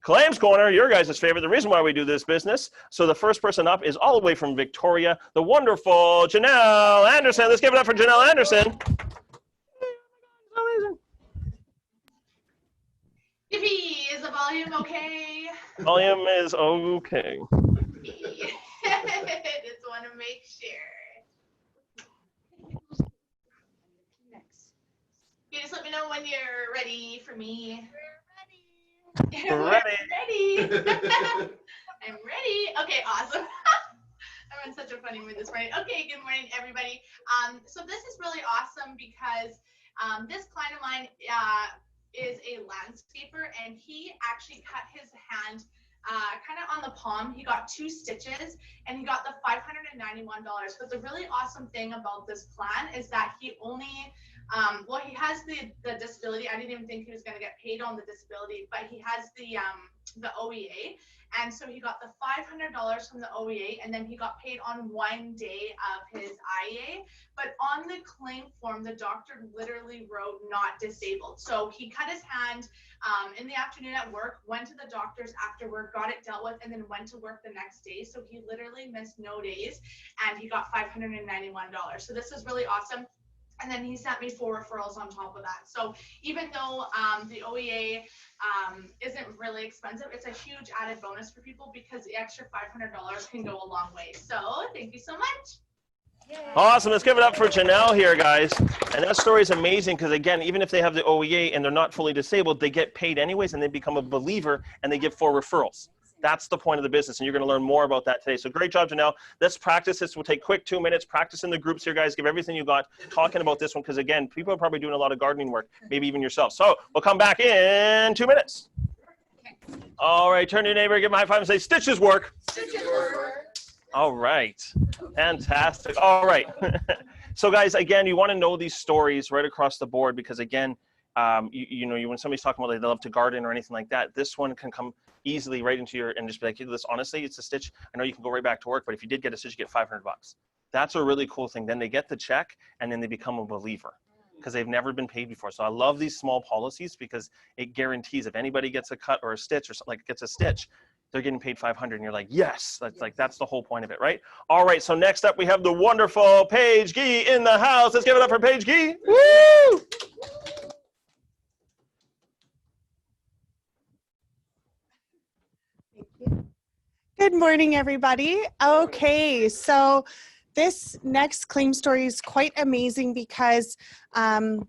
Claims Corner, your guys' favorite, the reason why we do this business. So the first person up is all the way from Victoria, the wonderful Janelle Anderson. Let's give it up for Janelle Anderson. Amazing. Yippee! Is the volume okay? Volume is okay. Just want to make sure. You just let me know when you're ready for me. We're ready. We're ready. I'm ready. Okay, awesome. I'm in such a funny mood this morning. Okay, good morning, everybody. So this is really awesome because this client of mine is a landscaper, and he actually cut his hand kind of on the palm. He got 2 stitches, and he got the $591. But the really awesome thing about this plan is that he only well, he has the disability. I didn't even think he was going to get paid on the disability, but he has the OEA, and so he got the $500 from the OEA, and then he got paid on 1 day of his IEA. But on the claim form, the doctor literally wrote not disabled. So he cut his hand in the afternoon at work, went to the doctor's after work, got it dealt with, and then went to work the next day. So he literally missed no days, and he got $591. So this is really awesome. And then he sent me 4 referrals on top of that. So even though the OEA isn't really expensive, it's a huge added bonus for people because the extra $500 can go a long way. So thank you so much. Yay. Awesome. Let's give it up for Janelle here, guys. And that story is amazing because, again, even if they have the OEA and they're not fully disabled, they get paid anyways, and they become a believer, and they get 4 referrals. That's the point of the business, and you're going to learn more about that today. So great job, Janelle. Let's practice this. We'll take quick 2 minutes. Practice in the groups here, guys. Give everything you got talking about this one because, again, people are probably doing a lot of gardening work, maybe even yourself. So we'll come back in 2 minutes. Okay. All right. Turn to your neighbor, give him a high five, and say, stitches work. Stitches work. All right. Fantastic. All right. So, guys, again, you want to know these stories right across the board because, again, you know, when somebody's talking about they love to garden or anything like that, this one can come easily right into your and just be like, hey, this honestly, it's a stitch. I know you can go right back to work, but if you did get a stitch, you get $500. That's a really cool thing. Then they get the check and then they become a believer because they've never been paid before. So I love these small policies because it guarantees if anybody gets a cut or a stitch or something like gets a stitch, they're getting paid $500 and you're like, yes, that's like, that's the whole point of it, right? All right, so next up we have the wonderful Paige Gee in the house. Let's give it up for Paige Gee. Woo! Good morning, everybody. Okay, so this next claim story is quite amazing because I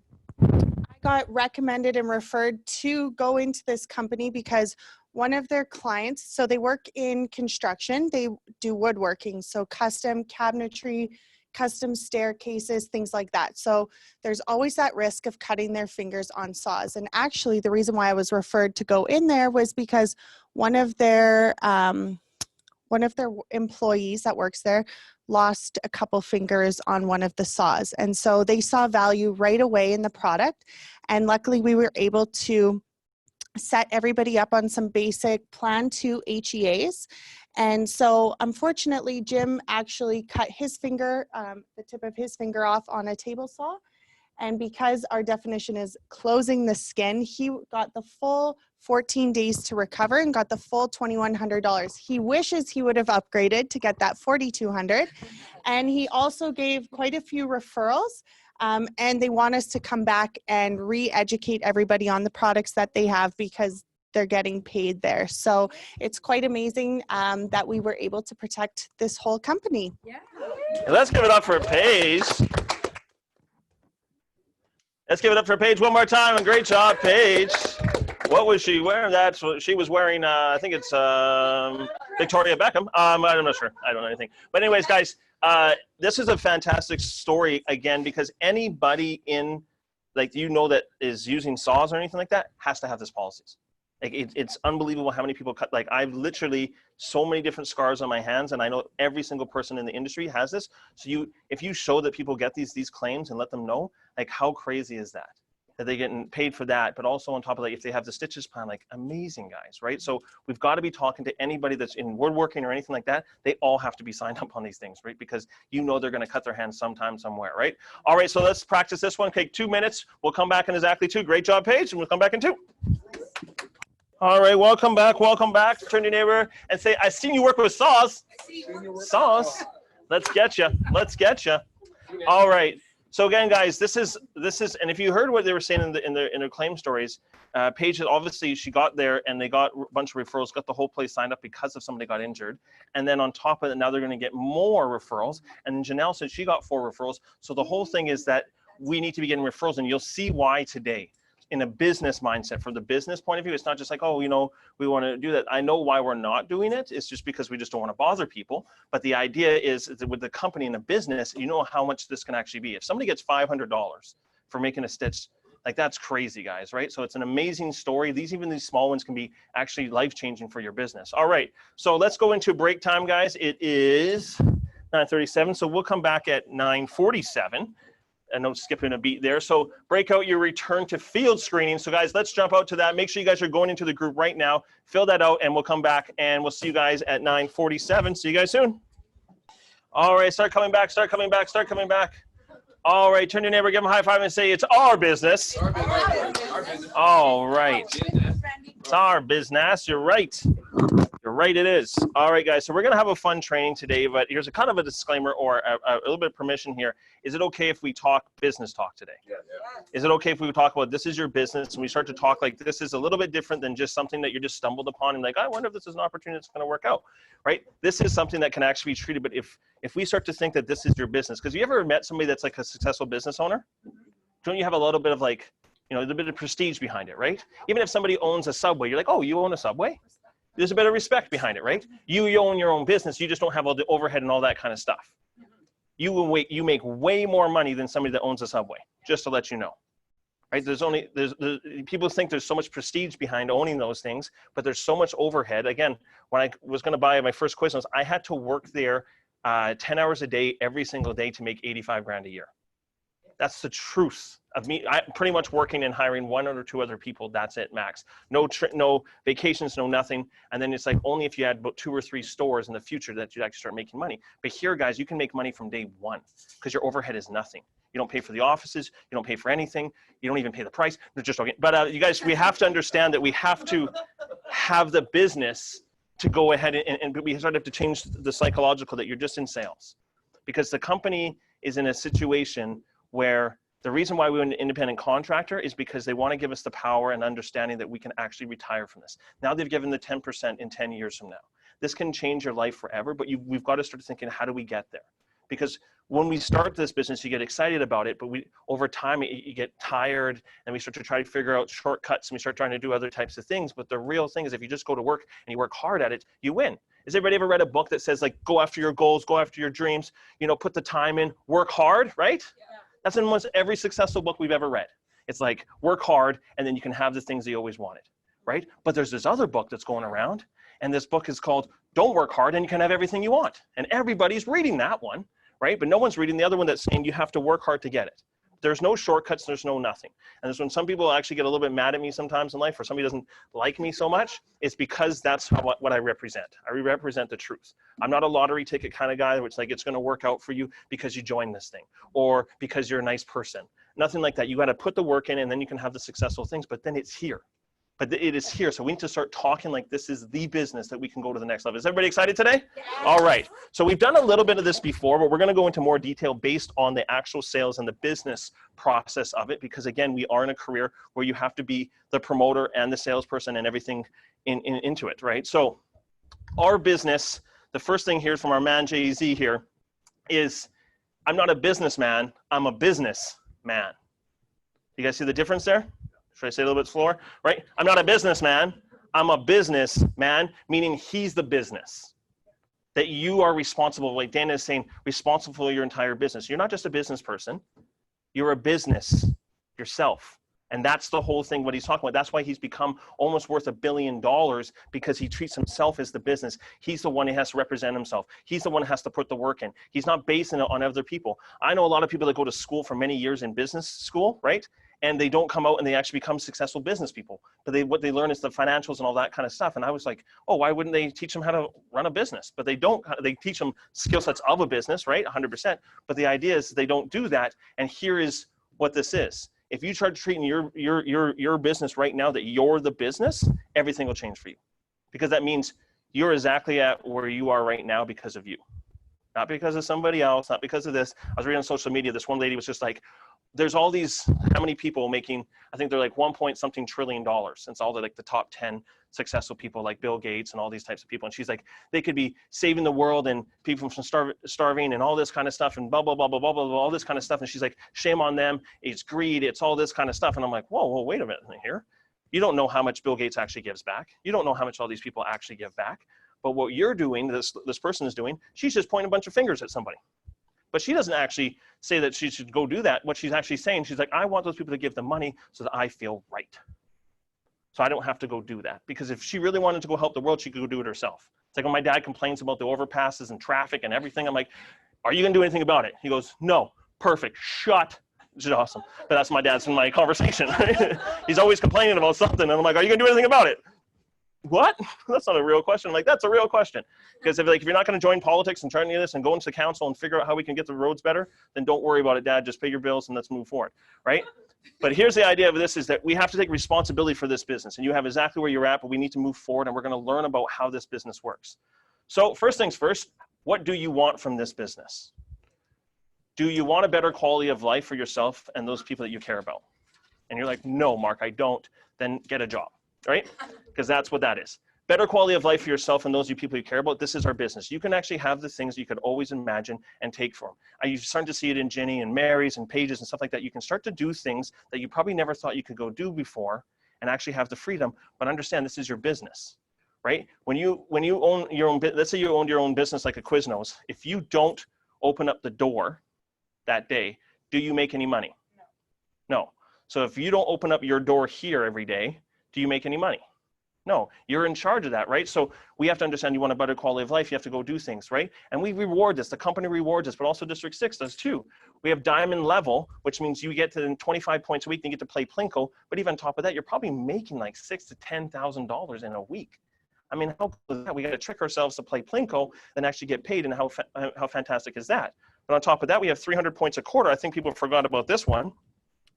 got recommended and referred to go into this company because one of their clients, so they work in construction, they do woodworking, so custom cabinetry, custom staircases, things like that. So there's always that risk of cutting their fingers on saws. And actually the reason why I was referred to go in there was because one of their employees that works there lost a couple fingers on one of the saws. And so they saw value right away in the product. And luckily we were able to set everybody up on some basic Plan 2 HEAs. And so unfortunately, Jim actually cut his finger, the tip of his finger off on a table saw. And because our definition is closing the skin, he got the full 14 days to recover and got the full $2,100. He wishes he would have upgraded to get that $4,200. And he also gave quite a few referrals. And they want us to come back and re-educate everybody on the products that they have because they're getting paid there. So it's quite amazing that we were able to protect this whole company. Yeah. Let's give it up for Paige. Let's give it up for Paige one more time. And great job, Paige. What was she wearing? That's what she was wearing. I think it's Victoria Beckham. I'm not sure. I don't know anything. But anyways, guys, this is a fantastic story again because anybody in, like, you know, that is using saws or anything like that has to have this policies. Like it's unbelievable how many people cut. Like I've literally so many different scars on my hands, and I know every single person in the industry has this. So if you show that people get these claims and let them know, like how crazy is that? That they're getting paid for that, but also on top of that, if they have the stitches plan, like amazing guys, right? So we've got to be talking to anybody that's in woodworking or anything like that. They all have to be signed up on these things, right? Because you know they're going to cut their hands sometime, somewhere, right? All right, so let's practice this one. Take 2 minutes. We'll come back in exactly 2. Great job, Paige, and we'll come back in 2. All right, welcome back. Welcome back. Turn to your neighbor and say, I seen you work with saws. Saws. Let's get you. Let's get you. All right. So again, guys, this is, and if you heard what they were saying in their claim stories, Paige, obviously she got there and they got a bunch of referrals, got the whole place signed up because of somebody got injured. And then on top of it, now they're going to get more referrals. And Janelle said she got 4 referrals. So the whole thing is that we need to be getting referrals, and you'll see why today. In a business mindset, from the business point of view, it's not just like, oh, you know, we want to do that. I know why we're not doing it. It's just because we just don't want to bother people. But the idea is that with the company and a business, you know how much this can actually be. If somebody gets $500 for making a stitch, like that's crazy, guys, right? So it's an amazing story. Even these small ones can be actually life-changing for your business. All right, so let's go into break time, guys. It is 9:37, so we'll come back at 9:47. And no skipping a beat there. So break out your return to field screening. So guys, let's jump out to that. Make sure you guys are going into the group right now. Fill that out and we'll come back and we'll see you guys at 9:47. See you guys soon. All right, start coming back, start coming back, start coming back. All right, turn to your neighbor, give them a high five and say, it's our business. Our business. All right. It's our business, you're right. You're right, it is. All right, guys, so we're gonna have a fun training today, but here's a kind of a disclaimer or a little bit of permission here. Is it okay if we talk business talk today? Yeah. Is it okay if we talk about this is your business and we start to talk like this is a little bit different than just something that you just stumbled upon and like, I wonder if this is an opportunity that's gonna work out, right? This is something that can actually be treated, but if we start to think that this is your business, because you ever met somebody that's like a successful business owner? Don't you have a little bit of like, you know, a little bit of prestige behind it, right? Even if somebody owns a Subway, you're like, oh, you own a Subway? There's a bit of respect behind it, right? You own your own business. You just don't have all the overhead and all that kind of stuff. You make way more money than somebody that owns a Subway, just to let you know, right? People think there's so much prestige behind owning those things, but there's so much overhead. Again, when I was going to buy my first Quiznos, I had to work there 10 hours a day, every single day to make 85 grand a year. That's the truth of me. I'm pretty much working and hiring 1 or 2 other people. That's it, max. No vacations, no nothing. And then it's like only if you had about 2 or 3 stores in the future that you'd actually start making money. But here, guys, you can make money from day 1 because your overhead is nothing. You don't pay for the offices. You don't pay for anything. You don't even pay the price. They're just okay. But you guys, we have to understand that we have to have the business to go ahead and we sort of have to change the psychological that you're just in sales, because the company is in a situation where the reason why we're an independent contractor is because they want to give us the power and understanding that we can actually retire from this. Now they've given the 10% in 10 years from now. This can change your life forever, but we've got to start thinking, how do we get there? Because when we start this business, you get excited about it, but over time you get tired and we start to try to figure out shortcuts and we start trying to do other types of things. But the real thing is if you just go to work and you work hard at it, you win. Has everybody ever read a book that says like, go after your goals, go after your dreams, you know, put the time in, work hard, right? Yeah. That's in almost every successful book we've ever read. It's like, work hard, and then you can have the things that you always wanted, right? But there's this other book that's going around, and this book is called Don't Work Hard, and you can have everything you want. And everybody's reading that one, right? But no one's reading the other one that's saying you have to work hard to get it. There's no shortcuts, there's no nothing. And that's when some people actually get a little bit mad at me sometimes in life, or somebody doesn't like me so much, it's because that's what I represent. I represent the truth. I'm not a lottery ticket kind of guy, which like it's gonna work out for you because you joined this thing, or because you're a nice person. Nothing like that. You gotta put the work in and then you can have the successful things, but then it's here. But it is here. So we need to start talking like this is the business that we can go to the next level. Is everybody excited today? Yeah. All right. So we've done a little bit of this before, but we're going to go into more detail based on the actual sales and the business process of it. Because again, we are in a career where you have to be the promoter and the salesperson and everything into it, right? So our business, the first thing here from our man Jay-Z here is, I'm not a businessman, I'm a businessman. You guys see the difference there? Should I say it a little bit slower, right? I'm not a businessman, I'm a businessman, meaning he's the business. That you are responsible, like Dana is saying, responsible for your entire business. You're not just a business person, you're a business yourself. And that's the whole thing, what he's talking about. That's why he's become almost worth $1 billion, because he treats himself as the business. He's the one who has to represent himself. He's the one who has to put the work in. He's not basing it on other people. I know a lot of people that go to school for many years in business school, right? And they don't come out and they actually become successful business people. But what they learn is the financials and all that kind of stuff. And I was like, oh, why wouldn't they teach them how to run a business? But they don't. They teach them skill sets of a business, right? 100%. But the idea is they don't do that. And here is what this is. If you start treating your business right now that you're the business, everything will change for you. Because that means you're exactly at where you are right now because of you. Not because of somebody else, not because of this. I was reading on social media, this one lady was just like, there's all these, how many people making, I think they're like 1 point something trillion dollars. It's all the like the top 10 successful people like Bill Gates and all these types of people. And she's like, they could be saving the world and people from starving and all this kind of stuff and blah, blah, blah, blah, blah, blah, blah, all this kind of stuff. And she's like, shame on them. It's greed. It's all this kind of stuff. And I'm like, whoa, wait a minute here. You don't know how much Bill Gates actually gives back. You don't know how much all these people actually give back. But what you're doing, this person is doing, she's just pointing a bunch of fingers at somebody. But she doesn't actually say that she should go do that. What she's actually saying, she's like, I want those people to give the money so that I feel right. So I don't have to go do that. Because if she really wanted to go help the world, she could go do it herself. It's like when my dad complains about the overpasses and traffic and everything, I'm like, are you gonna do anything about it? He goes, no, perfect, shut. Which is awesome. But that's my dad's in my conversation. He's always complaining about something. And I'm like, are you gonna do anything about it? What? That's not a real question. I'm like, that's a real question. Because if you're not going to join politics and try to do this and go into the council and figure out how we can get the roads better, then don't worry about it, Dad. Just pay your bills and let's move forward, right? But here's the idea of this is that we have to take responsibility for this business. And you have exactly where you're at, but we need to move forward and we're going to learn about how this business works. So first things first, what do you want from this business? Do you want a better quality of life for yourself and those people that you care about? And you're like, no, Mark, I don't. Then get a job. Right? Because that's what that is. Better quality of life for yourself and those of you people you care about. This is our business. You can actually have the things you could always imagine and take from. You're starting to see it in Ginny and Mary's and Pages and stuff like that. You can start to do things that you probably never thought you could go do before and actually have the freedom. But understand this is your business, right? When you own your own, let's say you owned your own business like a Quiznos. If you don't open up the door that day, do you make any money? No. So if you don't open up your door here every day, do you make any money? No, you're in charge of that, right? So we have to understand you want a better quality of life, you have to go do things, right? And we reward this, the company rewards this, but also District 6 does too. We have diamond level, which means you get to 25 points a week, and you get to play Plinko, but even on top of that, you're probably making like $6,000 to $10,000 in a week. I mean, how cool is that? We got to trick ourselves to play Plinko and actually get paid, and how fantastic is that? But on top of that, we have 300 points a quarter. I think people forgot about this one.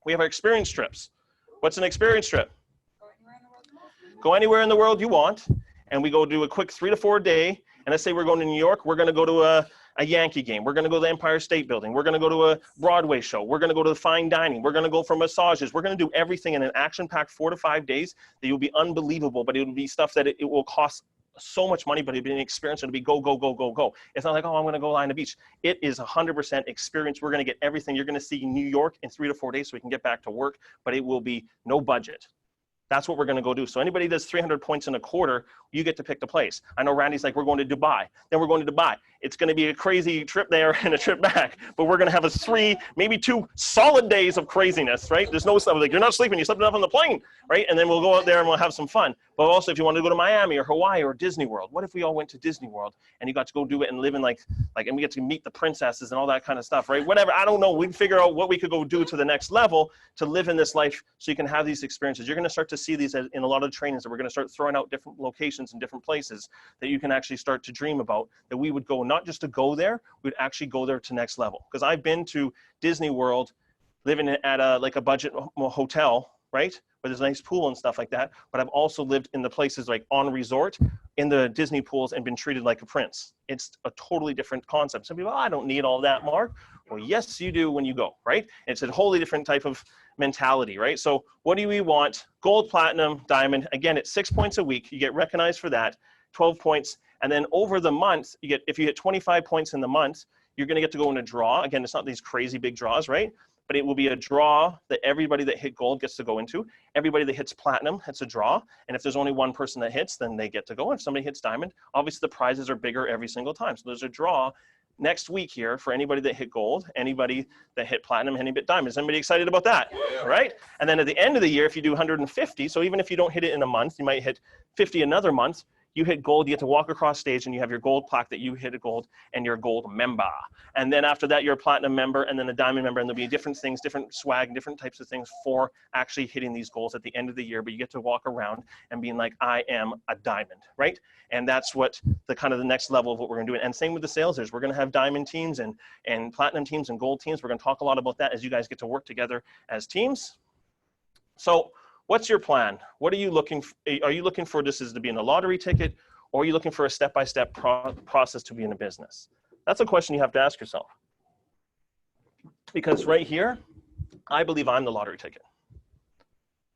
We have our experience trips. What's an experience trip? Go anywhere in the world you want, and we go do a quick 3 to 4 day. And let's say we're going to New York, we're going to go to a Yankee game. We're going to go to the Empire State Building. We're going to go to a Broadway show. We're going to go to the fine dining. We're going to go for massages. We're going to do everything in an action-packed 4 to 5 days that will be unbelievable, but it will be stuff that it will cost so much money, but it'll be an experience. It'll be go, go, go, go, go. It's not like, oh, I'm going to go lie on the beach. It is 100% experience. We're going to get everything. You're going to see New York in 3 to 4 days so we can get back to work, but it will be no budget. That's what we're going to go do. So anybody that's 300 points in a quarter, you get to pick the place. I know Randy's like, we're going to Dubai. Then we're going to Dubai. It's going to be a crazy trip there and a trip back, but we're going to have a 3, maybe 2 solid days of craziness, right? There's no stuff like, you're not sleeping, you slept enough on the plane, right? And then we'll go out there and we'll have some fun. But also if you want to go to Miami or Hawaii or Disney World, what if we all went to Disney World and you got to go do it and live in and we get to meet the princesses and all that kind of stuff, right? Whatever, I don't know. We can figure out what we could go do to the next level to live in this life so you can have these experiences. You're going to start to see these in a lot of trainings that we're going to start throwing out different locations and different places that you can actually start to dream about, that we would go not just to go there, we'd actually go there to next level. Because I've been to Disney World living at a budget hotel, right? Where there's a nice pool and stuff like that. But I've also lived in the places like on resort in the Disney pools and been treated like a prince. It's a totally different concept. Some people, I don't need all that, Mark. Well, yes, you do when you go, right? It's a wholly different type of mentality, right? So what do we want? Gold, platinum, diamond. Again, it's 6 points a week. You get recognized for that, 12 points. And then over the month, you get, if you hit 25 points in the month, you're going to get to go in a draw. Again, it's not these crazy big draws, right? But it will be a draw that everybody that hit gold gets to go into. Everybody that hits platinum hits a draw. And if there's only one person that hits, then they get to go. And if somebody hits diamond, obviously the prizes are bigger every single time. So there's a draw next week here for anybody that hit gold, anybody that hit platinum, anybody hit diamond. Is anybody excited about that? Yeah. Right? And then at the end of the year, if you do 150, so even if you don't hit it in a month, you might hit 50 another month, you hit gold, you get to walk across stage and you have your gold plaque that you hit a gold and you're a gold member. And then after that, you're a platinum member and then a diamond member, and there'll be different things, different swag, different types of things for actually hitting these goals at the end of the year. But you get to walk around and being like, I am a diamond, right? And that's what the kind of the next level of what we're gonna do. And same with the sales is we're gonna have diamond teams and platinum teams and gold teams. We're gonna talk a lot about that as you guys get to work together as teams. So what's your plan? What are you looking for? Are you looking for this is to be in a lottery ticket, or are you looking for a step-by-step process to be in a business? That's a question you have to ask yourself. Because right here, I believe I'm the lottery ticket.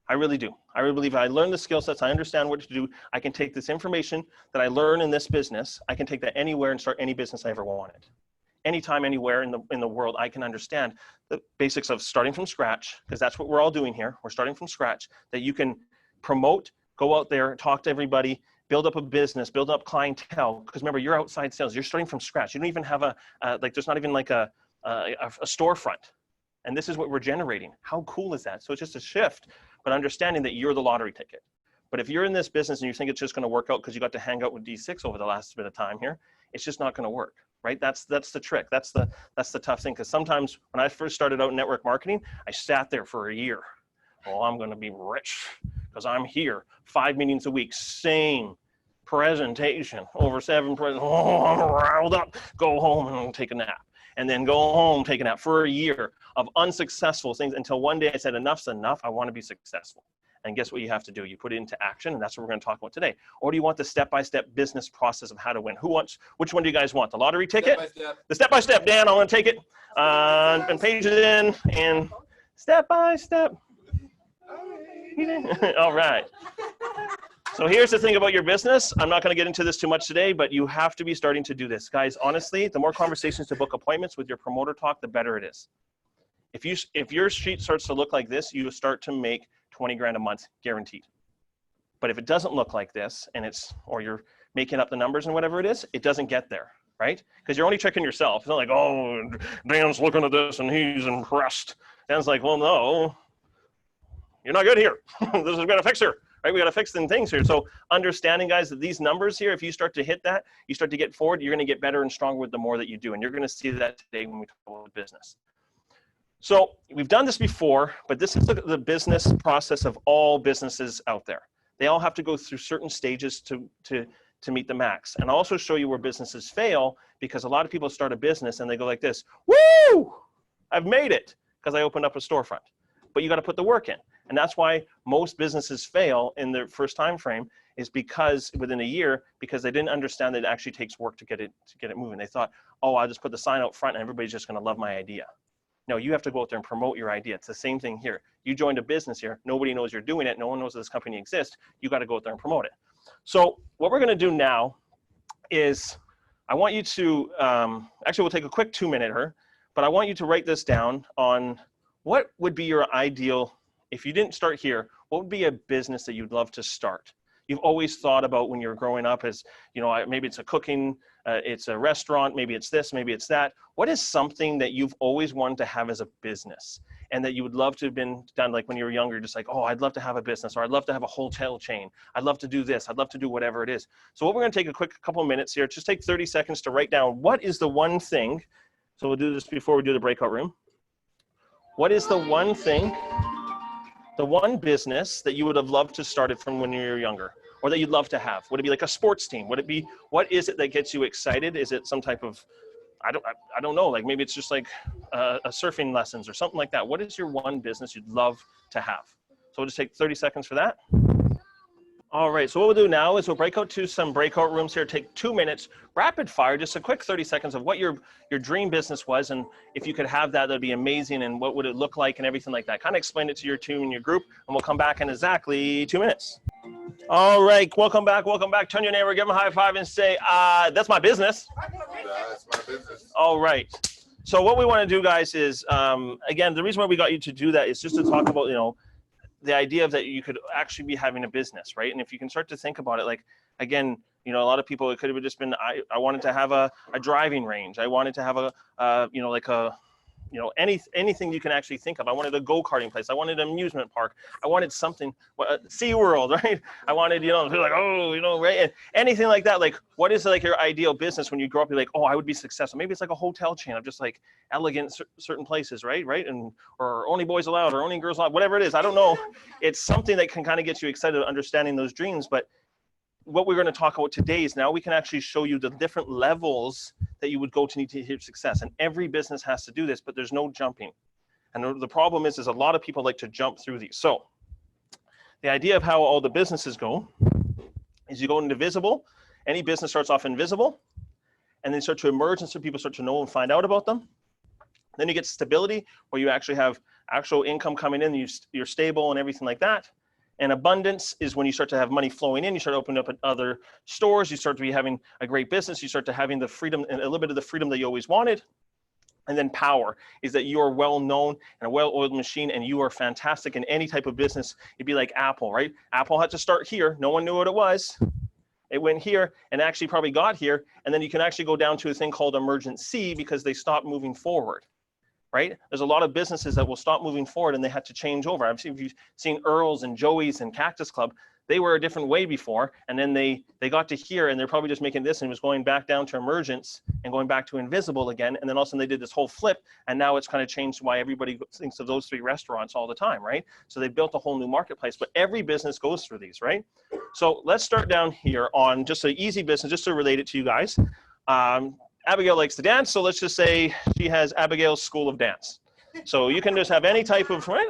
I really do. I really believe I learn the skill sets, I understand what to do. I can take this information that I learn in this business, I can take that anywhere and start any business I ever wanted. Anytime, anywhere in the world, I can understand the basics of starting from scratch, because that's what we're all doing here. We're starting from scratch, that you can promote, go out there, talk to everybody, build up a business, build up clientele. Because remember, you're outside sales. You're starting from scratch. You don't even have there's not even like a storefront. And this is what we're generating. How cool is that? So it's just a shift, but understanding that you're the lottery ticket. But if you're in this business and you think it's just going to work out because you got to hang out with D6 over the last bit of time here, it's just not going to work, right? That's the trick. That's the tough thing. Because sometimes when I first started out in network marketing, I sat there for a year. Oh, I'm going to be rich because I'm here 5 meetings a week, same presentation over 7 Oh, I'm riled up. Go home and take a nap. And then go home, take a nap for a year of unsuccessful things until one day I said, enough's enough. I want to be successful. And guess what you have to do? You put it into action, and that's what we're going to talk about today. Or do you want the step-by-step business process of how to win? Which one do you guys want? The lottery ticket? Step-by-step. The step-by-step. Dan, I'm going to take it and page it in and step-by-step. All right. So here's the thing about your business. I'm not going to get into this too much today, but you have to be starting to do this. Guys, honestly, the more conversations to book appointments with your promoter talk, the better it is. If your sheet starts to look like this, you start to make 20 grand a month guaranteed. But if it doesn't look like this and or you're making up the numbers and whatever it is, it doesn't get there, right? Because you're only checking yourself. It's not like, oh, Dan's looking at this and he's impressed. Dan's like, well, no, you're not good here. This is going to fix her. Right, we got to fix some things here. So understanding, guys, that these numbers here, if you start to hit that, you start to get forward, you're going to get better and stronger with the more that you do. And you're going to see that today when we talk about business. So we've done this before, but this is the business process of all businesses out there. They all have to go through certain stages to meet the max. And I'll also show you where businesses fail, because a lot of people start a business and they go like this, woo, I've made it because I opened up a storefront. But you got to put the work in. And that's why most businesses fail in their first time frame, is because within a year, because they didn't understand that it actually takes work to get it moving. They thought, oh, I'll just put the sign out front and everybody's just going to love my idea. No, you have to go out there and promote your idea. It's the same thing here. You joined a business here. Nobody knows you're doing it. No one knows that this company exists. You got to go out there and promote it. So what we're going to do now is I want you to, actually we'll take a quick 2-minute here, but I want you to write this down on what would be your ideal. If you didn't start here, what would be a business that you'd love to start? You've always thought about when you're growing up as, you know, maybe it's a cooking, it's a restaurant, maybe it's this, maybe it's that. What is something that you've always wanted to have as a business and that you would love to have been done, like when you were younger, just like, oh, I'd love to have a business, or I'd love to have a hotel chain. I'd love to do this. I'd love to do whatever it is. So what we're going to take a quick couple of minutes here, just take 30 seconds to write down what is the one thing. So we'll do this before we do the breakout room. What is the one thing, the one business that you would have loved to start it from when you were younger, or that you'd love to have? Would it be like a sports team? Would it be, what is it that gets you excited? Is it some type of, I don't know, like maybe it's just like a surfing lessons or something like that. What is your one business you'd love to have? So we'll just take 30 seconds for that. All right, so what we'll do now is we'll break out to some breakout rooms here, take 2 minutes, rapid fire, just a quick 30 seconds of what your dream business was, and if you could have that, that'd be amazing, and what would it look like and everything like that. Kind of explain it to your team and your group, and we'll come back in exactly 2 minutes. All right, welcome back, welcome back. Turn your neighbor, give them a high five and say, that's my business. That's my business. All right. So what we want to do, guys, is, again, the reason why we got you to do that is just to talk about, you know, the idea of that you could actually be having a business, right? And if you can start to think about it, like, again, you know, a lot of people, it could have just been, I wanted to have a driving range. I wanted to have a, you know, like a, you know, anything you can actually think of. I wanted a go-karting place. I wanted an amusement park. I wanted something, SeaWorld, right? I wanted, you know, like, oh, you know, right? And anything like that. Like, what is like your ideal business when you grow up? You're like, oh, I would be successful. Maybe it's like a hotel chain of just like elegant certain places, right? And or only boys allowed or only girls allowed, whatever it is. I don't know. It's something that can kind of get you excited understanding those dreams. But what we're going to talk about today is now we can actually show you the different levels that you would go to need to hit success. And every business has to do this, but there's no jumping. And the problem is a lot of people like to jump through these. So the idea of how all the businesses go is you go into visible. Any business starts off invisible, and then start to emerge, and so people start to know and find out about them. Then you get stability, where you actually have actual income coming in, you're stable and everything like that. And abundance is when you start to have money flowing in, you start opening up other stores, you start to be having a great business, you start to having the freedom and a little bit of the freedom that you always wanted. And then power is that you are well known and a well-oiled machine, and you are fantastic in any type of business. It'd be like Apple, right? Apple had to start here. No one knew what it was. It went here and actually probably got here. And then you can actually go down to a thing called emergency because they stopped moving forward. Right? There's a lot of businesses that will stop moving forward and they had to change over. If you've seen Earl's and Joey's and Cactus Club, they were a different way before, and then they got to here and they're probably just making this and it was going back down to emergence and going back to invisible again. And then all of a sudden they did this whole flip, and now it's kind of changed why everybody thinks of those three restaurants all the time, right? So they built a whole new marketplace, but every business goes through these, right? So let's start down here on just an easy business, just to relate it to you guys. Abigail likes to dance, so let's just say she has Abigail's School of Dance. So you can just have any type of, right?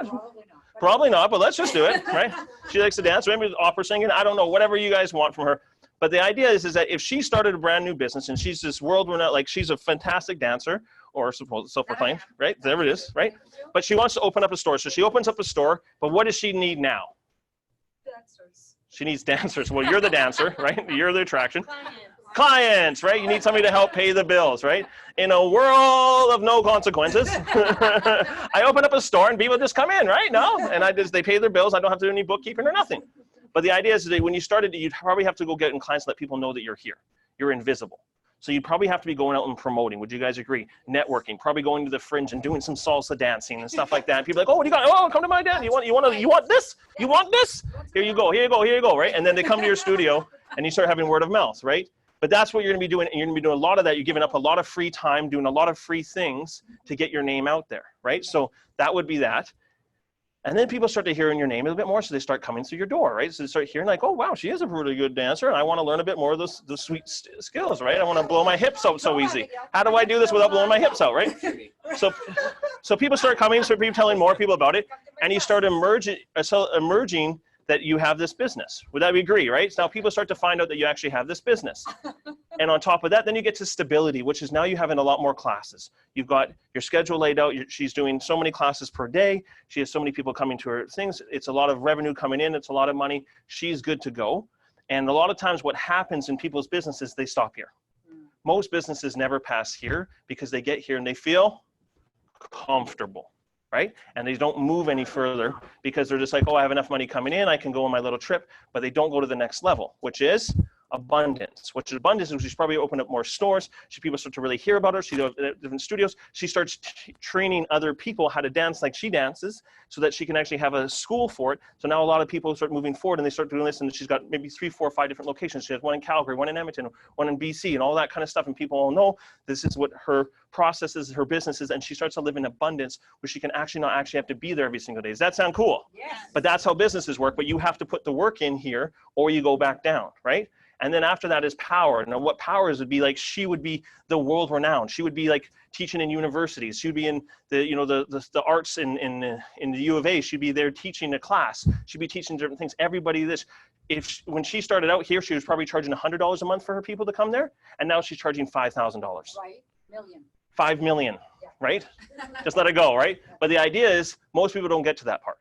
Probably not, but let's just do it, right? She likes to dance, maybe opera singing, I don't know, whatever you guys want from her. But the idea is that if she started a brand new business and she's this world-renowned, like she's a fantastic dancer, or self-proclaimed, right? There it is, right? But she wants to open up a store. So she opens up a store, but what does she need now? Dancers. She needs dancers. Well, you're the dancer, right? You're the attraction. Clients, right? You need somebody to help pay the bills, right? In a world of no consequences, I open up a store and people just come in, right? No, and they pay their bills. I don't have to do any bookkeeping or nothing. But the idea is that when you started, you'd probably have to go get in clients, let people know that you're here. You're invisible. So you'd probably have to be going out and promoting. Would you guys agree? Networking, probably going to the Fringe and doing some salsa dancing and stuff like that. And people are like, oh, what do you got? Oh, come to my dance. You want this? You want this? Here you go, here you go, here you go, right? And then they come to your studio and you start having word of mouth, right? But that's what you're going to be doing, and you're going to be doing a lot of that. You're giving up a lot of free time, doing a lot of free things to get your name out there, right? So that would be that. And then people start to hear in your name a little bit more, so they start coming through your door, right? So they start hearing like, oh, wow, she is a really good dancer, and I want to learn a bit more of those sweet skills, right? I want to blow my hips out so easy. How do I do this without blowing my hips out, right? So people start coming, so people telling more people about it, and you start emerging that you have this business. Would that be agree, right? So now people start to find out that you actually have this business. And on top of that, then you get to stability, which is now you having a lot more classes. You've got your schedule laid out. She's doing so many classes per day. She has so many people coming to her things. It's a lot of revenue coming in. It's a lot of money. She's good to go. And a lot of times what happens in people's businesses, they stop here. Most businesses never pass here because they get here and they feel comfortable. Right? And they don't move any further because they're just like, oh, I have enough money coming in, I can go on my little trip, but they don't go to the next level, which is abundance. Which is abundance is she's probably opened up more stores. People start to really hear about her. She does different studios. She starts training other people how to dance like she dances so that she can actually have a school for it. So now a lot of people start moving forward and they start doing this, and she's got maybe 3, 4, 5 different locations. She has one in Calgary, one in Edmonton, one in BC, and all that kind of stuff. And people all know this is what her process is, her business is, and she starts to live in abundance where she can actually not actually have to be there every single day. Does that sound cool? Yes. But that's how businesses work, but you have to put the work in here or you go back down, right? And then after that is power. Now what power is would be like, she would be the world renowned. She would be like teaching in universities. She would be in the, you know, the arts in the U of A. She'd be there teaching a class. She'd be teaching different things. Everybody this. When she started out here, she was probably charging $100 a month for her people to come there. And now she's charging $5,000. Right, million. 5 million, right? Just let it go, right? But the idea is most people don't get to that part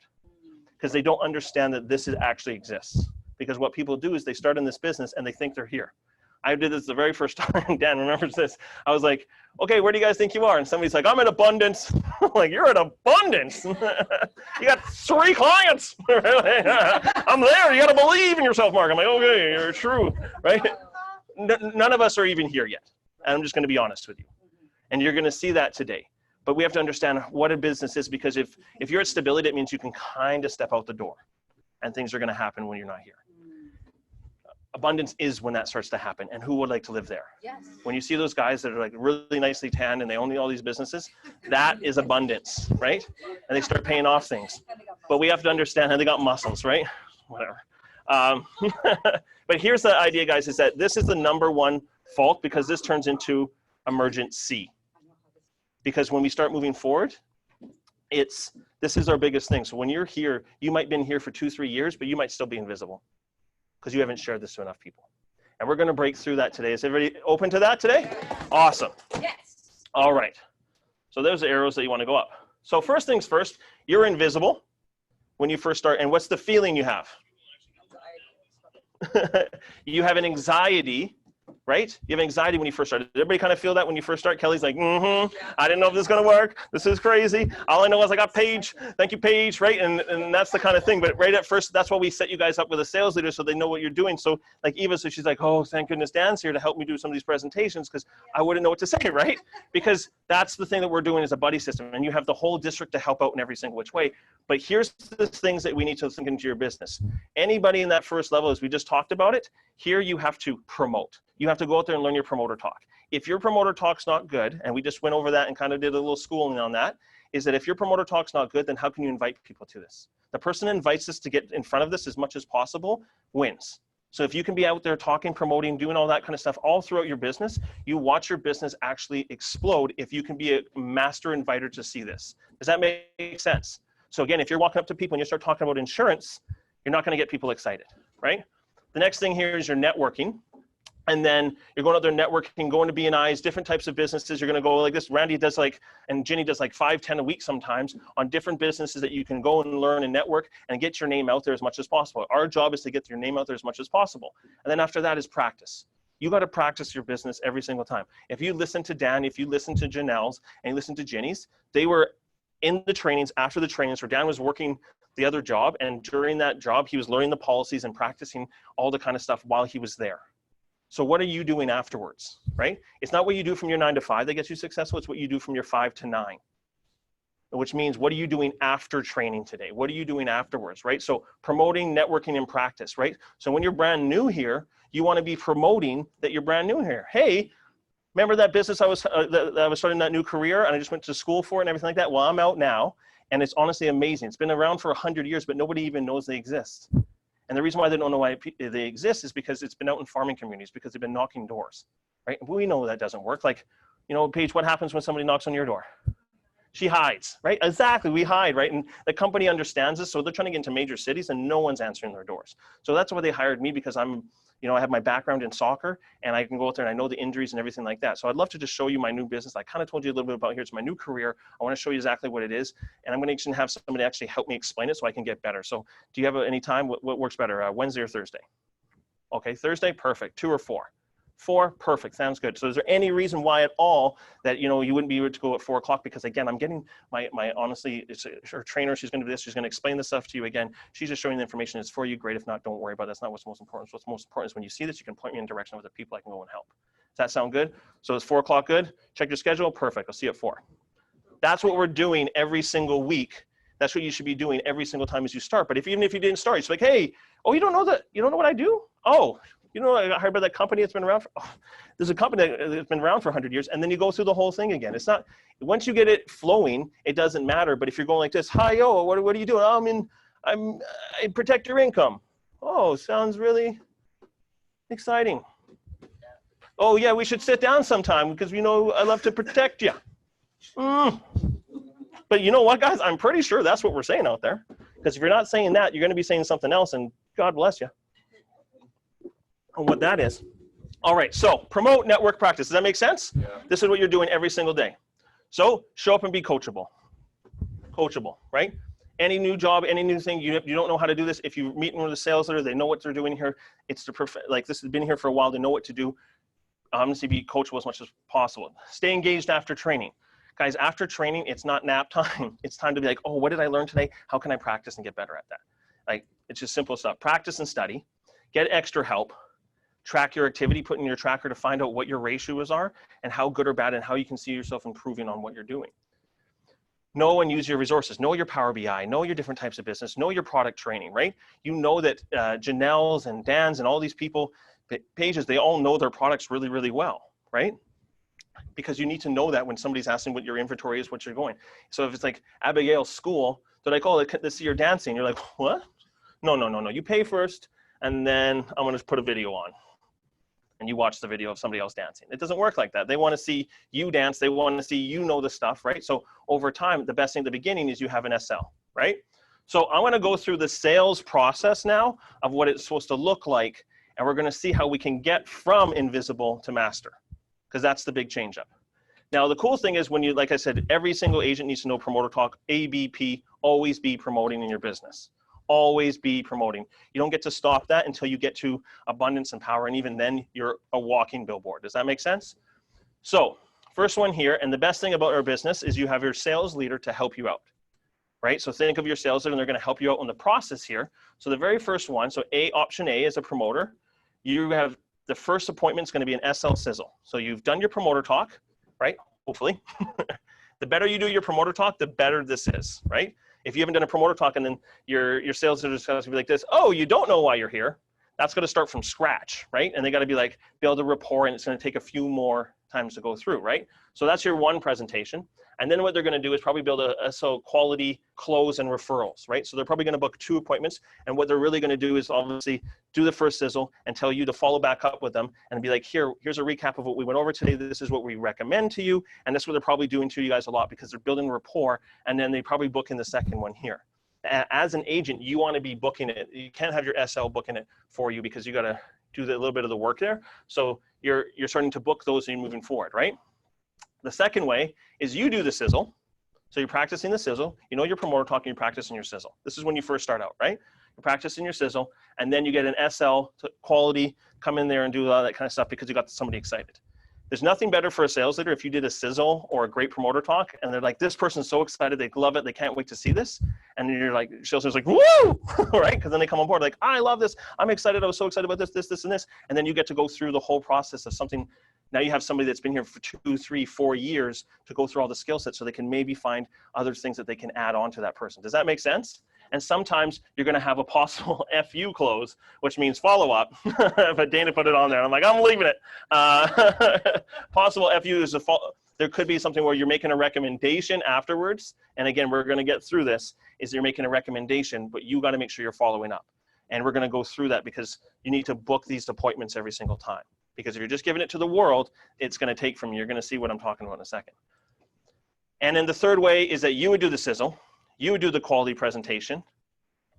because they don't understand that this actually exists. Because what people do is they start in this business and they think they're here. I did this the very first time. Dan remembers this. I was like, okay, where do you guys think you are? And somebody's like, I'm in abundance. I'm like, you're in abundance. You got 3 clients. I'm there. You got to believe in yourself, Mark. I'm like, okay, you're true, right? None of us are even here yet. And I'm just going to be honest with you. And you're going to see that today. But we have to understand what a business is, because if you're at stability, it means you can kind of step out the door and things are going to happen when you're not here. Abundance is when that starts to happen. And who would like to live there? Yes. When you see those guys that are like really nicely tanned and they own all these businesses, that is abundance, right? And they start paying off things. But we have to understand how they got muscles, right? Whatever. But here's the idea, guys, is that this is the #1 fault, because this turns into emergency. Because when we start moving forward, this is our biggest thing. So when you're here, you might have been here for 2-3 years, but you might still be invisible because you haven't shared this to enough people. And we're going to break through that today. Is everybody open to that today? Awesome. Yes. All right. So there's the arrows that you want to go up. So first things first, you're invisible when you first start. And what's the feeling you have? You have an anxiety, right? You have anxiety when you first start. Did everybody kind of feel that when you first start? Kelly's like, I didn't know if this is going to work. This is crazy. All I know is I got Paige. Thank you, Paige, right? And that's the kind of thing. But right at first, that's why we set you guys up with a sales leader so they know what you're doing. So like Eva, so she's like, oh, thank goodness Dan's here to help me do some of these presentations, because I wouldn't know what to say, right? Because that's the thing that we're doing as a buddy system. And you have the whole district to help out in every single which way. But here's the things that we need to think into your business. Anybody in that first level, as we just talked about it, here you have to promote. You have to go out there and learn your promoter talk. If your promoter talk's not good, and we just went over that and kind of did a little schooling on that, is that if your promoter talk's not good, then how can you invite people to this? The person that invites us to get in front of this as much as possible wins. So if you can be out there talking, promoting, doing all that kind of stuff all throughout your business, you watch your business actually explode if you can be a master inviter to see this. Does that make sense? So again, if you're walking up to people and you start talking about insurance, you're not going to get people excited, right? The next thing here is your networking. And then you're going out there networking, going to BNIs, different types of businesses. You're going to go like this. Randy does like, and Ginny does like 5-10 a week sometimes on different businesses that you can go and learn and network and get your name out there as much as possible. Our job is to get your name out there as much as possible. And then after that is practice. You got to practice your business every single time. If you listen to Dan, if you listen to Janelle's and you listen to Ginny's, they were in the trainings, after the trainings, where Dan was working the other job. And during that job, he was learning the policies and practicing all the kind of stuff while he was there. So what are you doing afterwards, right? It's not what you do from your 9 to 5 that gets you successful. It's what you do from your 5 to 9, which means what are you doing after training today? What are you doing afterwards, right? So promoting, networking, and practice, right? So when you're brand new here, you want to be promoting that you're brand new here. Hey, remember that business I was starting that new career and I just went to school for it and everything like that? Well, I'm out now, and it's honestly amazing. It's been around for 100 years, but nobody even knows they exist. And the reason why they don't know why they exist is because it's been out in farming communities, because they've been knocking doors, right? We know that doesn't work. Like, you know, Paige, what happens when somebody knocks on your door? She hides, right? Exactly, we hide, right? And the company understands this, so they're trying to get into major cities and no one's answering their doors. So that's why they hired me, because I'm, you know, I have my background in soccer and I can go out there and I know the injuries and everything like that. So I'd love to just show you my new business. I kind of told you a little bit about here. It's my new career. I want to show you exactly what it is. And I'm going to have somebody actually help me explain it so I can get better. So do you have any time? What works better, Wednesday or Thursday? Okay, Thursday, perfect. 2 or 4? 4, perfect, sounds good. So is there any reason why at all that, you know, you wouldn't be able to go at 4 o'clock? Because again, I'm getting my honestly, it's her trainer, she's gonna do this, she's gonna explain this stuff to you again. She's just showing the information, it's for you, great. If not, don't worry about it. That's not what's most important. What's most important is when you see this, you can point me in direction with the people I can go and help. Does that sound good? So is 4 o'clock good? Check your schedule, perfect, I'll see you at 4. That's what we're doing every single week. That's what you should be doing every single time as you start. But even if you didn't start, it's like, hey, oh, you don't know what I do? Oh, you know, I heard about that company that's been around for, there's a company that's been around for 100 years, and then you go through the whole thing again. It's not, once you get it flowing, it doesn't matter. But if you're going like this, hi, yo, what are you doing? Oh, I protect your income. Oh, sounds really exciting. Oh yeah, we should sit down sometime because you know I love to protect you. But you know what, guys? I'm pretty sure that's what we're saying out there. Because if you're not saying that, you're going to be saying something else, and God bless you. On what that is. All right, so promote, network, practice. Does that make sense? Yeah. This is what you're doing every single day. So show up and be coachable. Coachable, right? Any new job, any new thing, you don't know how to do this. If you're meeting with a sales leader, they know what they're doing here. It's like this has been here for a while. They know what to do. Honestly, be coachable as much as possible. Stay engaged after training. Guys, after training, it's not nap time. It's time to be like, oh, what did I learn today? How can I practice and get better at that? Like, it's just simple stuff. Practice and study. Get extra help. Track your activity, put in your tracker to find out what your ratios are and how good or bad and how you can see yourself improving on what you're doing. Know and use your resources. Know your Power BI. Know your different types of business. Know your product training, right? You know that Janelle's and Dan's and all these people, pages, they all know their products really, really well, right? Because you need to know that when somebody's asking what your inventory is, what you're going. So if it's like Abigail's school, they're like, oh, this year dancing. You're like, what? No. You pay first, and then I'm going to put a video on. And you watch the video of somebody else dancing. It doesn't work like that. They want to see you dance. They want to see you know the stuff, right? So over time, the best thing at the beginning is you have an SL, right? So I'm going to go through the sales process now of what it's supposed to look like, and we're going to see how we can get from invisible to master, because that's the big change up. Now, the cool thing is when you, like I said, every single agent needs to know Promoter Talk, ABP, always be promoting in your business. Always be promoting. You don't get to stop that until you get to abundance and power, and even then you're a walking billboard. Does that make sense? So first one here, and the best thing about our business is you have your sales leader to help you out, right? So think of your sales leader and they're going to help you out on the process here. So the very first one, so option A is a promoter. You have the first appointment is going to be an SL sizzle. So you've done your Promoter Talk, right? Hopefully. The better you do your Promoter Talk, the better this is, right? If you haven't done a Promoter Talk and then your sales leader is going to be like this, oh, you don't know why you're here. That's going to start from scratch, right? And they got to be like, build a rapport, and it's going to take a few more times to go through, right? So that's your one presentation. And then what they're going to do is probably build a quality close and referrals, right? So they're probably going to book 2 appointments. And what they're really going to do is obviously do the first sizzle and tell you to follow back up with them and be like, here's a recap of what we went over today. This is what we recommend to you. And that's what they're probably doing to you guys a lot, because they're building rapport. And then they probably book in the second one here. As an agent, you want to be booking it. You can't have your SL booking it for you, because you got to do a little bit of the work there. So you're starting to book those and you're moving forward, right? The second way is you do the sizzle. So you're practicing the sizzle. You know your Promoter Talk and you're practicing your sizzle. This is when you first start out, right? You're practicing your sizzle, and then you get an SL to quality, come in there and do all that kind of stuff because you got somebody excited. There's nothing better for a sales leader if you did a sizzle or a great Promoter Talk and they're like, this person's so excited, they love it, they can't wait to see this. And then you're like, sales leader's like, woo, right? Because then they come on board like, I love this, I'm excited, I was so excited about this, and this. And then you get to go through the whole process of something. Now you have somebody that's been here for 2, 3, 4 years to go through all the skill sets so they can maybe find other things that they can add on to that person. Does that make sense? And sometimes you're going to have a possible FU close, which means follow-up. But Dana put it on there. I'm like, I'm leaving it. Possible FU is there could be something where you're making a recommendation afterwards. And again, we're going to get through this, is you're making a recommendation, but you got to make sure you're following up. And we're going to go through that because you need to book these appointments every single time. Because if you're just giving it to the world, it's going to take from you. You're going to see what I'm talking about in a second. And then the third way is that you would do the sizzle. You would do the quality presentation,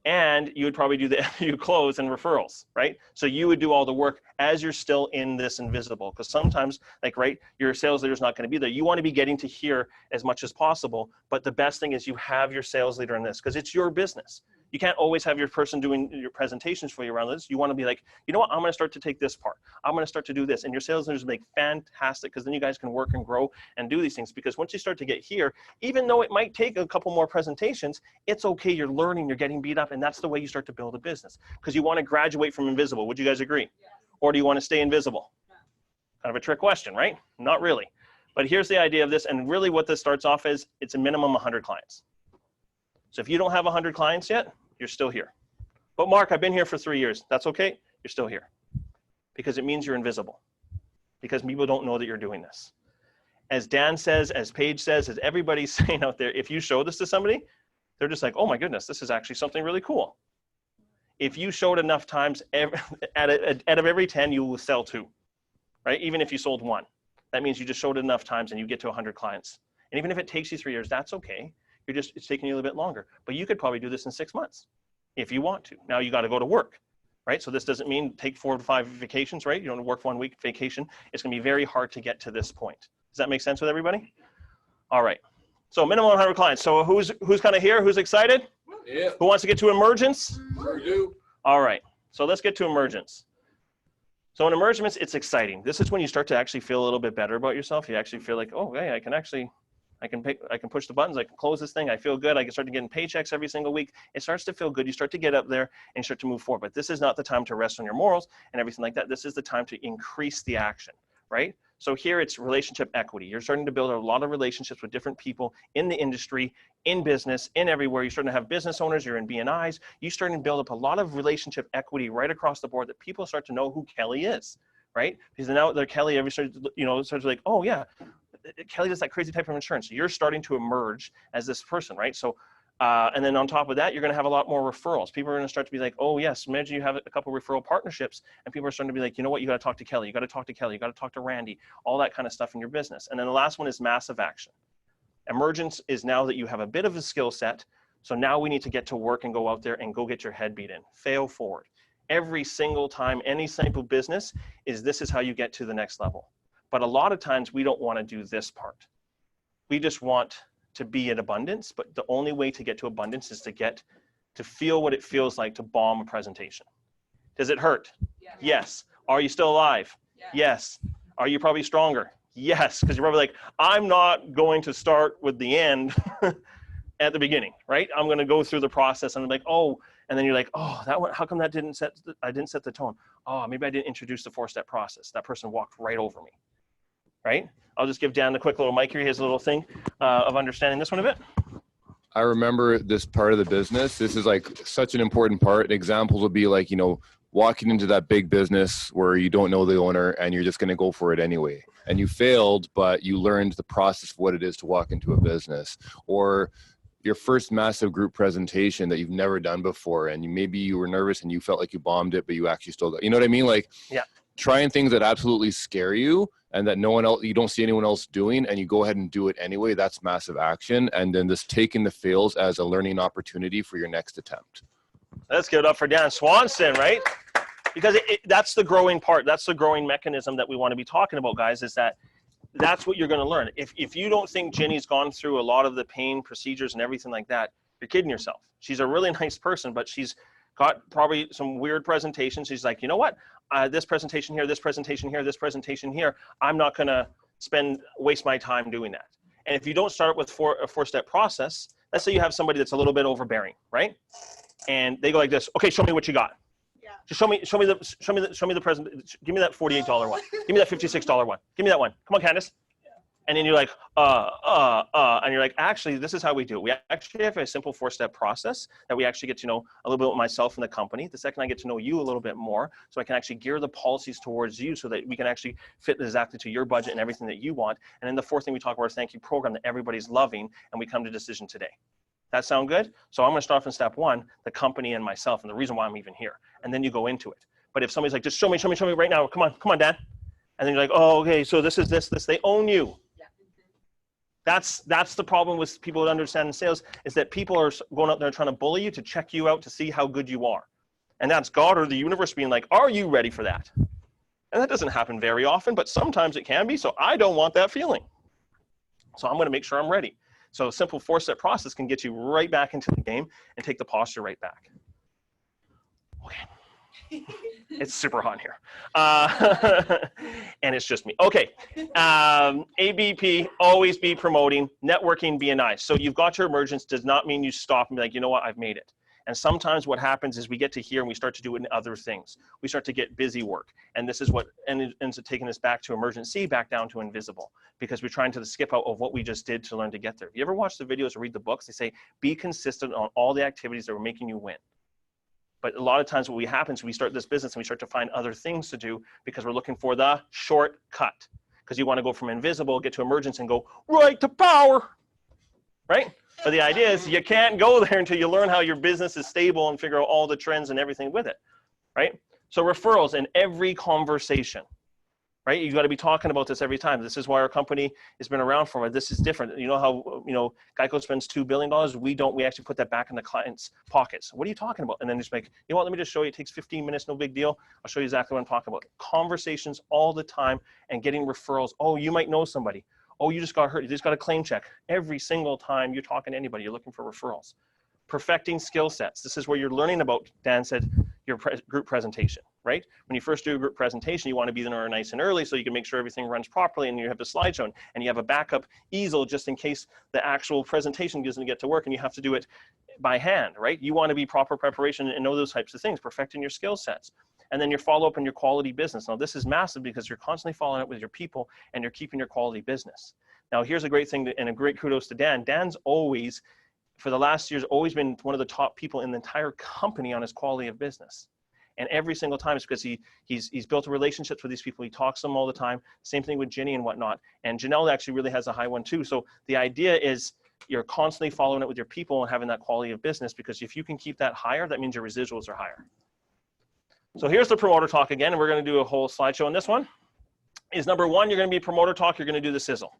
and you would probably do the FU close and referrals, right? So you would do all the work as you're still in this invisible, because sometimes, like, right, your sales leader's not going to be there. You want to be getting to hear as much as possible, but the best thing is you have your sales leader in this, because it's your business. You can't always have your person doing your presentations for you around this. You want to be like, you know what, I'm going to start to take this part. I'm going to start to do this. And your sales leaders make fantastic, because then you guys can work and grow and do these things. Because once you start to get here, even though it might take a couple more presentations, it's okay. You're learning, you're getting beat up. And that's the way you start to build a business, because you want to graduate from invisible. Would you guys agree? Yes. Or do you want to stay invisible? No. Kind of a trick question, right? Not really. But here's the idea of this. And really what this starts off as, it's a minimum 100 clients. So if you don't have 100 clients yet, you're still here. But Mark, I've been here for 3 years. That's okay. You're still here, because it means you're invisible, because people don't know that you're doing this. As Dan says, as Paige says, as everybody's saying out there, if you show this to somebody, they're just like, oh my goodness, this is actually something really cool. If you showed enough times, out of every 10, you will sell 2, right? Even if you sold 1, that means you just showed it enough times and you get to 100 clients. And even if it takes you 3 years, that's okay. It's taking you a little bit longer, but you could probably do this in 6 months if you want to. Now you got to go to work, right? So this doesn't mean take 4 to 5 vacations, right? You don't work 1 week vacation. It's going to be very hard to get to this point. Does that make sense with everybody? All right. So minimum 100 clients. So who's kind of here? Who's excited? Yeah. Who wants to get to emergence? We do. All right. So let's get to emergence. So in emergence, it's exciting. This is when you start to actually feel a little bit better about yourself. You actually feel like, oh, hey, I can push the buttons, I can close this thing, I feel good, I can start to get paychecks every single week. It starts to feel good. You start to get up there and start to move forward. But this is not the time to rest on your morals and everything like that. This is the time to increase the action, right? So here it's relationship equity. You're starting to build a lot of relationships with different people in the industry, in business, in everywhere. You're starting to have business owners, you're in BNIs. You're starting to build up a lot of relationship equity right across the board that people start to know who Kelly is, right? Because now they're Kelly, every starts, starts like, oh yeah, Kelly does that crazy type of insurance. So you're starting to emerge as this person, right? So, and then on top of that, you're going to have a lot more referrals. People are going to start to be like, oh yes, imagine you have a couple referral partnerships, and people are starting to be like, you know what, you got to talk to Kelly, you got to talk to Kelly, you got to talk to Randy, all that kind of stuff in your business. And then the last one is massive action. Emergence is now that you have a bit of a skill set. So now we need to get to work and go out there and go get your head beat in, fail forward. Every single time, any simple business this is how you get to the next level. But a lot of times we don't want to do this part. We just want to be in abundance, but the only way to get to abundance is to feel what it feels like to bomb a presentation. Does it hurt? Yeah. Yes. Are you still alive? Yeah. Yes. Are you probably stronger? Yes, because you're probably like, I'm not going to start with the end at the beginning, right? I'm going to go through the process, and I'm like, oh, and then you're like, oh, that one, how come that I didn't set the tone? Oh, maybe I didn't introduce the 4-step process. That person walked right over me, right? I'll just give Dan a quick little mic here. He has a little thing of understanding this one a bit. I remember this part of the business. This is like such an important part. Examples would be like, walking into that big business where you don't know the owner and you're just going to go for it anyway. And you failed, but you learned the process of what it is to walk into a business. Or your first massive group presentation that you've never done before, and maybe you were nervous and you felt like you bombed it, but you actually still got, you know what I mean? Like, yeah, trying things that absolutely scare you and that no one else, you don't see anyone else doing, and you go ahead and do it anyway. That's massive action. And then just taking the fails as a learning opportunity for your next attempt. Let's give it up for Dan Swanson, right? Because that's the growing part. That's the growing mechanism that we want to be talking about, guys, is that's what you're going to learn. If you don't think Ginny's gone through a lot of the pain procedures and everything like that, you're kidding yourself. She's a really nice person, but she's got probably some weird presentations. She's like, you know what? This presentation here, this presentation here, this presentation here, I'm not going to waste my time doing that. And if you don't start with a 4-step process, let's say you have somebody that's a little bit overbearing, right? And they go like this, okay, show me what you got. Yeah. Just show me the present. Give me that $48 one. Give me that $56 one. Give me that one. Come on, Candace. And then you're like, and you're like, actually, this is how we do it. We actually have a simple 4-step process that we actually get to know a little bit about myself and the company. The second I get to know you a little bit more, so I can actually gear the policies towards you so that we can actually fit exactly to your budget and everything that you want. And then the fourth thing we talk about is thank you program that everybody's loving, and we come to decision today. That sound good? So I'm going to start from step 1, the company and myself, and the reason why I'm even here. And then you go into it. But if somebody's like, just show me right now. Come on, Dan. And then you're like, oh, okay, so this is this. They own you. That's the problem with people that understand in sales, is that people are going out there trying to bully you to check you out to see how good you are. And that's God or the universe being like, are you ready for that? And that doesn't happen very often, but sometimes it can be. So I don't want that feeling. So I'm going to make sure I'm ready. So a simple 4-step process can get you right back into the game and take the posture right back. Okay. It's super hot in here. And it's just me. Okay. ABP, always be promoting, networking, BNI. So you've got your emergence, does not mean you stop and be like, you know what, I've made it. And sometimes what happens is we get to here and we start to do it in other things. We start to get busy work. And this is what ends up taking us back to emergency, back down to invisible, because we're trying to skip out of what we just did to learn to get there. If you ever watch the videos or read the books, they say, be consistent on all the activities that are making you win. But a lot of times what happens is we start this business and we start to find other things to do because we're looking for the shortcut. Because you want to go from invisible, get to emergence, and go right to power, right? But the idea is you can't go there until you learn how your business is stable and figure out all the trends and everything with it, right? So referrals in every conversation, right? You got to be talking about this every time. This is why our company has been around for. This is different. You know how Geico spends $2 billion. We don't. We actually put that back in the client's pockets. What are you talking about? And then just like, you know what? Let me just show you. It takes 15 minutes. No big deal. I'll show you exactly what I'm talking about. Conversations all the time and getting referrals. Oh, you might know somebody. Oh, you just got hurt. You just got a claim check. Every single time you're talking to anybody, you're looking for referrals. Perfecting skill sets. This is where you're learning about, Dan said, your group presentation, right? When you first do a group presentation, you want to be there nice and early so you can make sure everything runs properly and you have the slideshow and you have a backup easel just in case the actual presentation doesn't get to work and you have to do it by hand, right? You want to be proper preparation and know those types of things, perfecting your skill sets. And then your follow-up and your quality business. Now this is massive because you're constantly following up with your people and you're keeping your quality business. Now here's a great thing and a great kudos to Dan. Dan's always, for the last years, always been one of the top people in the entire company on his quality of business. And every single time it's because he's built relationships with these people. He talks to them all the time. Same thing with Ginny and whatnot. And Janelle actually really has a high one too. So the idea is you're constantly following it with your people and having that quality of business, because if you can keep that higher, that means your residuals are higher. So here's the promoter talk again, and we're going to do a whole slideshow on this one. Is number one, you're going to be promoter talk, you're going to do the sizzle,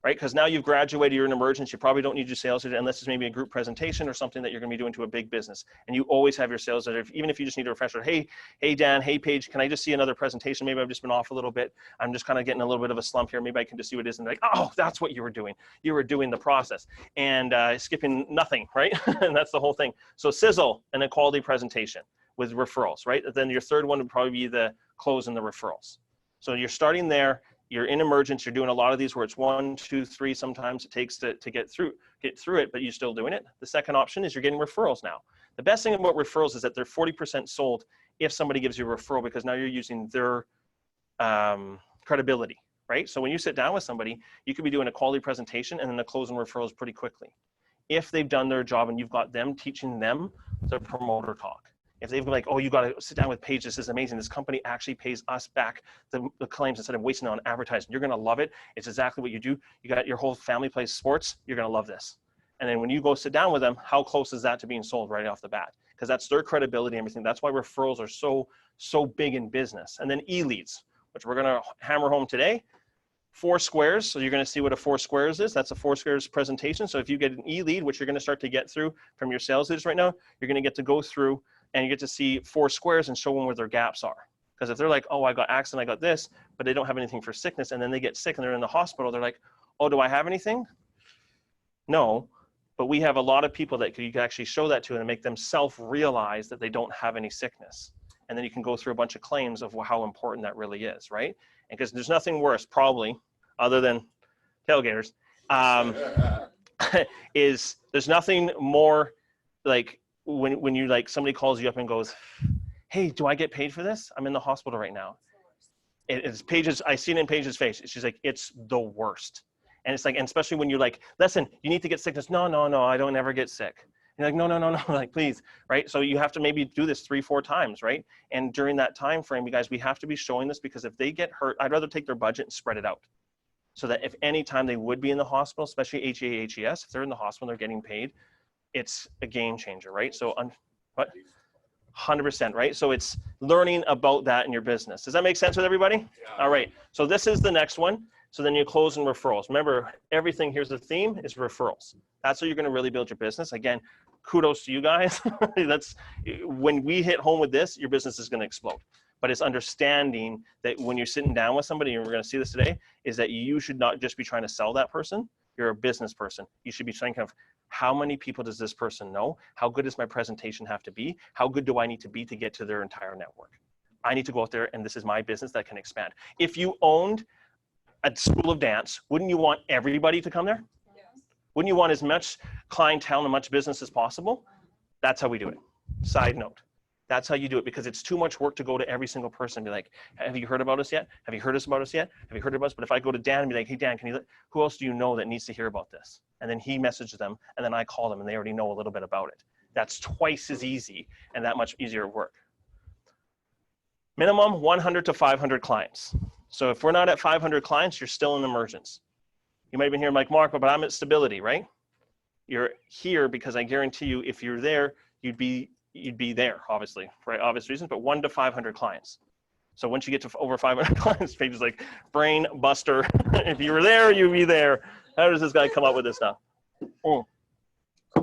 right? Because now you've graduated, you're an emergence, you probably don't need your sales leader unless it's maybe a group presentation or something that you're going to be doing to a big business. And you always have your sales leader, even if you just need a refresher. Hey Dan, hey Paige, can I just see another presentation? Maybe I've just been off a little bit. I'm just kind of getting a little bit of a slump here. Maybe I can just see what it is. And like, oh, that's what you were doing. You were doing the process and skipping nothing, right? And that's the whole thing. So sizzle and a quality presentation with referrals, right? Then your third one would probably be the close and the referrals. So you're starting there, you're in emergence, you're doing a lot of these where it's 1, 2, 3, sometimes it takes to get through it, but you're still doing it. The second option is you're getting referrals now. The best thing about referrals is that they're 40% sold if somebody gives you a referral, because now you're using their credibility, right? So when you sit down with somebody, you could be doing a quality presentation and then the close and referrals pretty quickly. If they've done their job and you've got them teaching them the promoter talk. If they've been like, oh, you got to sit down with Paige, this is amazing. This company actually pays us back the claims instead of wasting it on advertising. You're going to love it. It's exactly what you do. You got your whole family plays sports. You're going to love this. And then when you go sit down with them, how close is that to being sold right off the bat? Because that's their credibility and everything. That's why referrals are so big in business. And then e-leads, which we're going to hammer home today. 4 squares. So you're going to see what a 4 squares is. That's a 4 squares presentation. So if you get an e-lead, which you're going to start to get through from your sales leaders right now, you're going to get to go through and you get to see 4 squares and show them where their gaps are. Because if they're like, oh, I got accident, I got this, but they don't have anything for sickness, and then they get sick and they're in the hospital, they're like, oh, do I have anything? No, but we have a lot of people that you can actually show that to and make them self-realize that they don't have any sickness. And then you can go through a bunch of claims of how important that really is, right? And because there's nothing worse, probably, other than tailgaters, is there's nothing more like when you like somebody calls you up and goes, hey, do I get paid for this? I'm in the hospital right now. It's Paige's, I see it in Paige's face. She's like, it's the worst. And it's like, and especially when you're like, listen, you need to get sickness. No, I don't ever get sick. And you're like, no, like, please, right? So you have to maybe do this 3-4 times, right? And during that time frame, you guys, we have to be showing this, because if they get hurt, I'd rather take their budget and spread it out. So that if any time they would be in the hospital, especially HEA, HES, if they're in the hospital, they're getting paid, it's a game changer, right? So, what? 100%, right? So it's learning about that in your business. Does that make sense with everybody? Yeah. All right. So this is the next one. So then you close and referrals. Remember, everything, here's the theme, is referrals. That's how you're going to really build your business. Again, kudos to you guys. That's when we hit home with this, your business is going to explode. But it's understanding that when you're sitting down with somebody, and we're going to see this today, is that you should not just be trying to sell that person. You're a business person. You should be thinking of, how many people does this person know? How good does my presentation have to be? How good do I need to be to get to their entire network? I need to go out there, and this is my business that can expand. If you owned a school of dance, wouldn't you want everybody to come there? Yes. Wouldn't you want as much clientele and much business as possible? That's how we do it. Side note. That's how you do it, because it's too much work to go to every single person and be like, have you heard about us yet? Have you heard about us yet? Have you heard about us? But if I go to Dan and be like, hey, Dan, who else do you know that needs to hear about this? And then he messages them, and then I call them, and they already know a little bit about it. That's twice as easy and that much easier work. Minimum 100 to 500 clients. So if we're not at 500 clients, you're still in emergence. You might have been here like, Mark, but I'm at stability, right? You're here because I guarantee you, if you're there, you'd be there, obviously, for obvious reasons, but 1 to 500 clients. So once you get to over 500 clients, Paige is like, brain buster. If you were there, you'd be there. How does this guy come up with this stuff?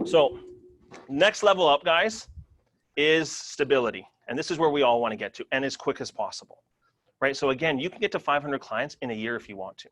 So next level up, guys, is stability. And this is where we all want to get to, and as quick as possible, right? So again, you can get to 500 clients in a year if you want to.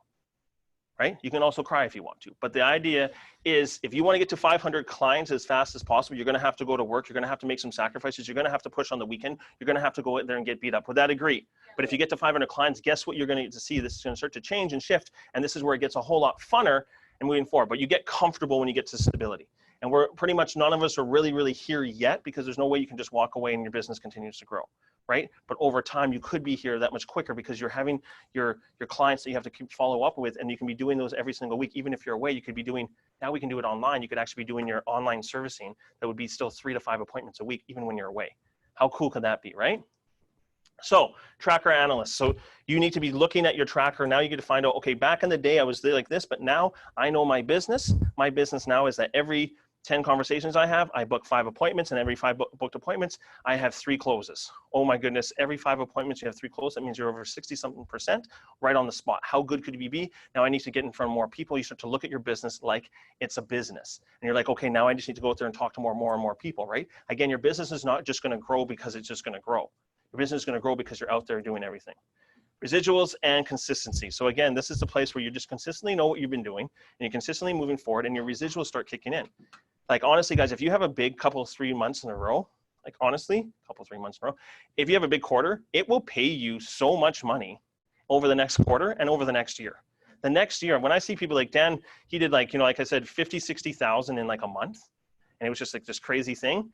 Right? You can also cry if you want to. But the idea is, if you want to get to 500 clients as fast as possible, you're going to have to go to work. You're going to have to make some sacrifices. You're going to have to push on the weekend. You're going to have to go out there and get beat up. Would that agree? But if you get to 500 clients, guess what you're going to get to see? This is going to start to change and shift. And this is where it gets a whole lot funner and moving forward. But you get comfortable when you get to stability. And we're pretty much, none of us are really here yet, because there's no way you can just walk away and your business continues to grow. right? But over time, you could be here that much quicker because you're having your clients that you have to keep follow up with, and you can be doing those every single week. Even if you're away, you could be doing, now we can do it online. You could actually be doing your online servicing that would be still 3 to 5 appointments a week, even when you're away. How cool could that be, right? So tracker analysts. So you need to be looking at your tracker. Now you get to find out, okay, back in the day I was like this, but now I know my business. My business now is that every 10 conversations I have, I book 5 appointments, and every 5 booked appointments, I have 3 closes. Oh my goodness, every 5 appointments you have 3 closes. That means you're over 60-something% right on the spot. How good could you be? Now I need to get in front of more people. You start to look at your business like it's a business. And you're like, okay, now I just need to go out there and talk to more and more people, right? Again, your business is not just gonna grow because it's just gonna grow. Your business is gonna grow because you're out there doing everything. Residuals and consistency. So again, this is the place where you just consistently know what you've been doing, and you're consistently moving forward, and your residuals start kicking in. Like honestly, guys, if you have a big couple 3 months in a row, like honestly, couple 3 months in a row, if you have a big quarter, it will pay you so much money over the next quarter and over the next year. The next year, when I see people like Dan, he did like, you know, like I said, 50, 60,000 in like a month, and it was just like this crazy thing.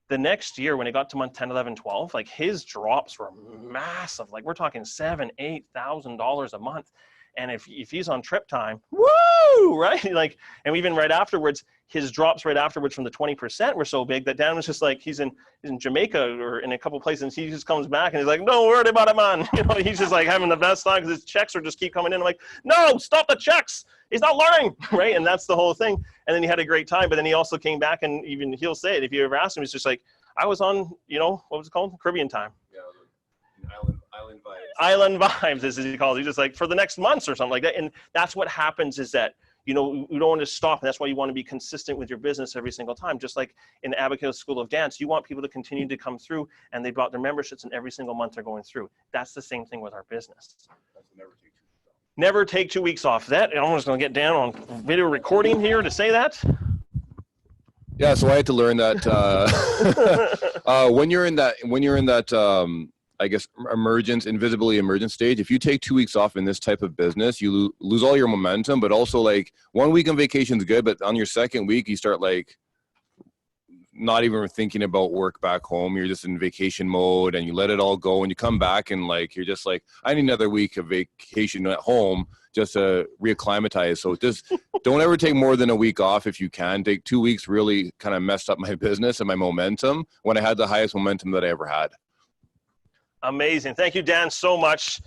The next year, when it got to month 10, 11, 12, like his drops were massive. Like we're talking $7,000, $8,000 a month. And if he's on trip time, woo, right? Like, and even right afterwards, his drops right afterwards from the 20% were so big that Dan was just like, he's in Jamaica or in a couple places, and he just comes back and he's like, don't worry about it, man. You know, he's just like having the best time because his checks are just keep coming in. I'm like, no, stop the checks. He's not learning, right? And that's the whole thing. And then he had a great time, but then he also came back, and even he'll say it. If you ever ask him, he's just like, I was on, you know, what was it called? Caribbean time. Yeah, island vibes. Island vibes, as he calls it. He's just like, for the next months or something like that. And that's what happens is that, you know, you don't want to stop. And that's why you want to be consistent with your business every single time. Just like in the Abigail School of Dance, you want people to continue to come through, and they bought their memberships, and every single month they're going through. That's the same thing with our business. Never take 2 weeks off. That, I'm just going to get down on video recording here to say that. Yeah, so I had to learn that when you're in that, I guess, invisibly emergent stage, if you take 2 weeks off in this type of business, you lose all your momentum. But also, like, 1 week on vacation is good, but on your second week, you start like not even thinking about work back home. You're just in vacation mode, and you let it all go, and you come back and like you're just like, I need another week of vacation at home just to reacclimatize. So just don't ever take more than a week off if you can. Take 2 weeks really kind of messed up my business and my momentum when I had the highest momentum that I ever had. Amazing. Thank you, Dan, so much.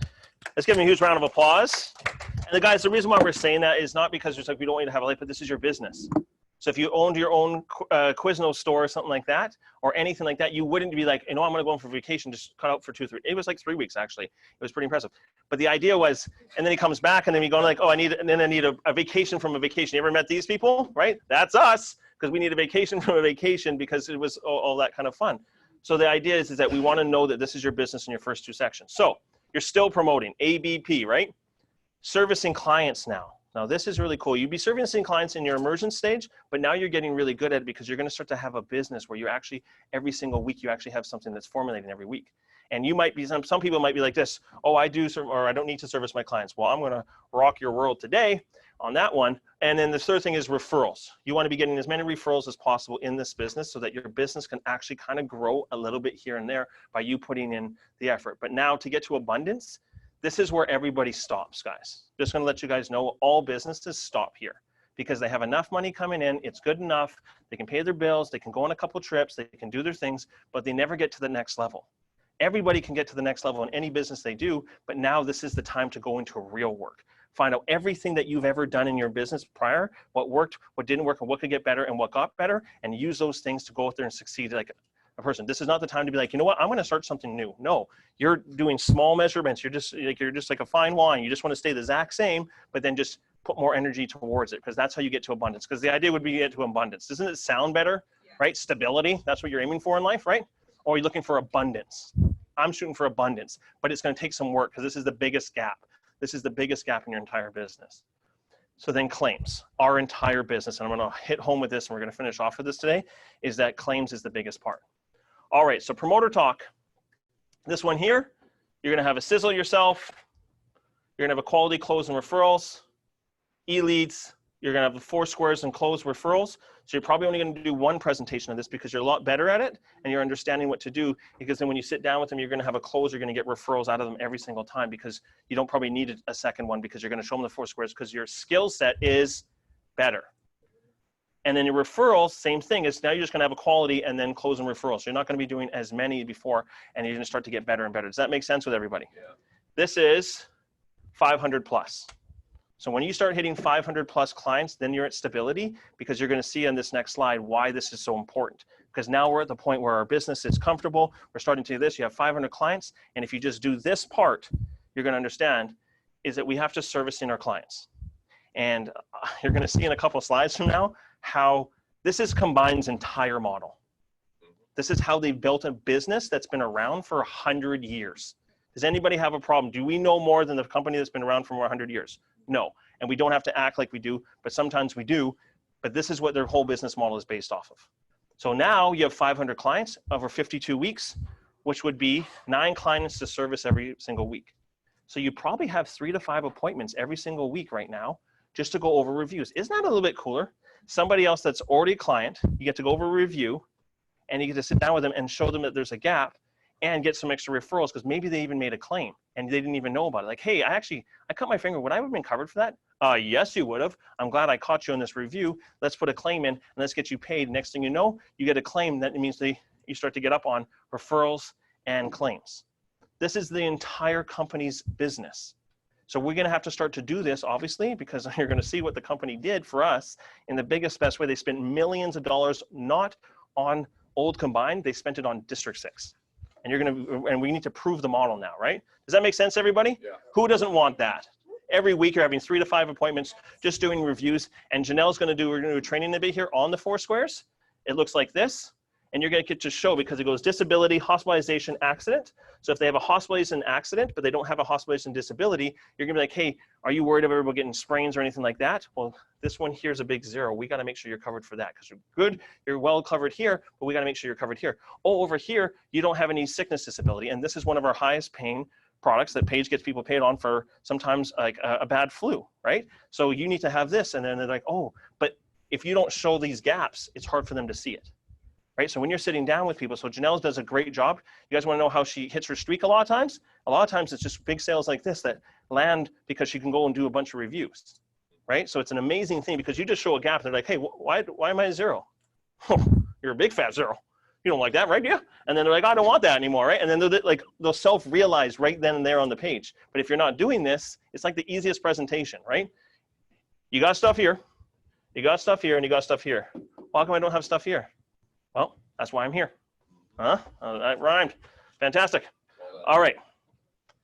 Let's give him a huge round of applause. And the guys, the reason why we're saying that is not because it's like we don't want you to have a life, but this is your business. So if you owned your own Quiznos store or something like that, or anything like that, you wouldn't be like, you know, I'm going to go on for vacation, just cut out for 2 or 3. It was like 3 weeks, actually. It was pretty impressive. But the idea was, and then he comes back, and then we go like, oh, I need a vacation from a vacation. You ever met these people, right? That's us, because we need a vacation from a vacation because it was all that kind of fun. So the idea is that we want to know that this is your business in your first 2 sections. So you're still promoting ABP, right? Servicing clients now. Now this is really cool. You'd be servicing clients in your immersion stage, but now you're getting really good at it because you're going to start to have a business where you actually, every single week, you actually have something that's formulating every week. And you might be, some people might be like this, oh, I do, or I don't need to service my clients. Well, I'm going to rock your world today on that one. And then the third thing is referrals. You want to be getting as many referrals as possible in this business so that your business can actually kind of grow a little bit here and there by you putting in the effort. But now to get to abundance, this is where everybody stops, guys. Just going to let you guys know all businesses stop here because they have enough money coming in. It's good enough. They can pay their bills. They can go on a couple trips. They can do their things, but they never get to the next level. Everybody can get to the next level in any business they do, but now this is the time to go into real work. Find out everything that you've ever done in your business prior, what worked, what didn't work, and what could get better and what got better, and use those things to go out there and succeed like a person. This is not the time to be like, you know what, I'm going to start something new. No, you're doing small measurements. You're just like a fine wine. You just want to stay the exact same, but then just put more energy towards it because that's how you get to abundance. Because the idea would be to get to abundance. Doesn't it sound better, right? Stability, that's what you're aiming for in life, right? Or you're looking for abundance. I'm shooting for abundance, but it's going to take some work because this is the biggest gap. This is the biggest gap in your entire business. So then claims, our entire business, and I'm going to hit home with this and we're going to finish off with this today, is that claims is the biggest part. All right, so promoter talk. This one here, you're going to have a sizzle yourself. You're going to have a quality close and referrals, e-leads, You're going to have the 4 squares and close referrals. So you're probably only going to do one presentation of this because you're a lot better at it and you're understanding what to do, because then when you sit down with them, you're going to have a close, you're going to get referrals out of them every single time, because you don't probably need a second one, because you're going to show them the 4 squares because your skill set is better. And then your referrals, same thing, is now you're just going to have a quality and then closing referrals. So you're not going to be doing as many before, and you're going to start to get better and better. Does that make sense with everybody? Yeah. This is 500 plus. So when you start hitting 500 plus clients, then you're at stability, because you're going to see on this next slide why this is so important. Because now we're at the point where our business is comfortable. We're starting to do this. You have 500 clients. And if you just do this part, you're going to understand is that we have to service in our clients. And you're going to see in a couple of slides from now how this is Combine's entire model. This is how they built a business that's been around for 100 years. Does anybody have a problem? Do we know more than the company that's been around for more 100 years? No. And we don't have to act like we do, but sometimes we do. But this is what their whole business model is based off of. So now you have 500 clients over 52 weeks, which would be 9 clients to service every single week. So you probably have 3 to 5 appointments every single week right now just to go over reviews. Isn't that a little bit cooler? Somebody else that's already a client, you get to go over a review, and you get to sit down with them and show them that there's a gap and get some extra referrals, because maybe they even made a claim and they didn't even know about it. Like, hey, I cut my finger. Would I have been covered for that? Yes, you would have. I'm glad I caught you in this review. Let's put a claim in and let's get you paid. Next thing you know, you get a claim. That means you start to get up on referrals and claims. This is the entire company's business. So we're going to have to start to do this, obviously, because you're going to see what the company did for us in the biggest, best way. They spent millions of dollars, not on old Combine. They spent it on District 6. And we need to prove the model now, right? Does that make sense, everybody? Yeah. Who doesn't want that? Every week you're having 3 to 5 appointments, just doing reviews. And Janelle's we're going to do a training a bit here on the 4 squares. It looks like this. And you're going to get to show, because it goes disability, hospitalization, accident. So if they have a hospitalization accident, but they don't have a hospitalization disability, you're going to be like, hey, are you worried about getting sprains or anything like that? Well, this one here's a big 0. We got to make sure you're covered for that, because you're good, you're well covered here, but we got to make sure you're covered here. Oh, over here, you don't have any sickness disability. And this is one of our highest paying products that Paige gets people paid on for sometimes like a bad flu, right? So you need to have this. And then they're like, oh, but if you don't show these gaps, it's hard for them to see it. Right? So when you're sitting down with people, so Janelle does a great job. You guys want to know how she hits her streak a lot of times? A lot of times it's just big sales like this that land because she can go and do a bunch of reviews, right? So it's an amazing thing, because you just show a gap. They're like, hey, why am I a 0? You're a big fat 0. You don't like that, right? Yeah. And then they're like, I don't want that anymore, right? And then they'll self-realize right then and there on the page. But if you're not doing this, it's like the easiest presentation, right? You got stuff here, you got stuff here, and you got stuff here. How come I don't have stuff here? Well, that's why I'm here. Huh? That rhymed. Fantastic. All right.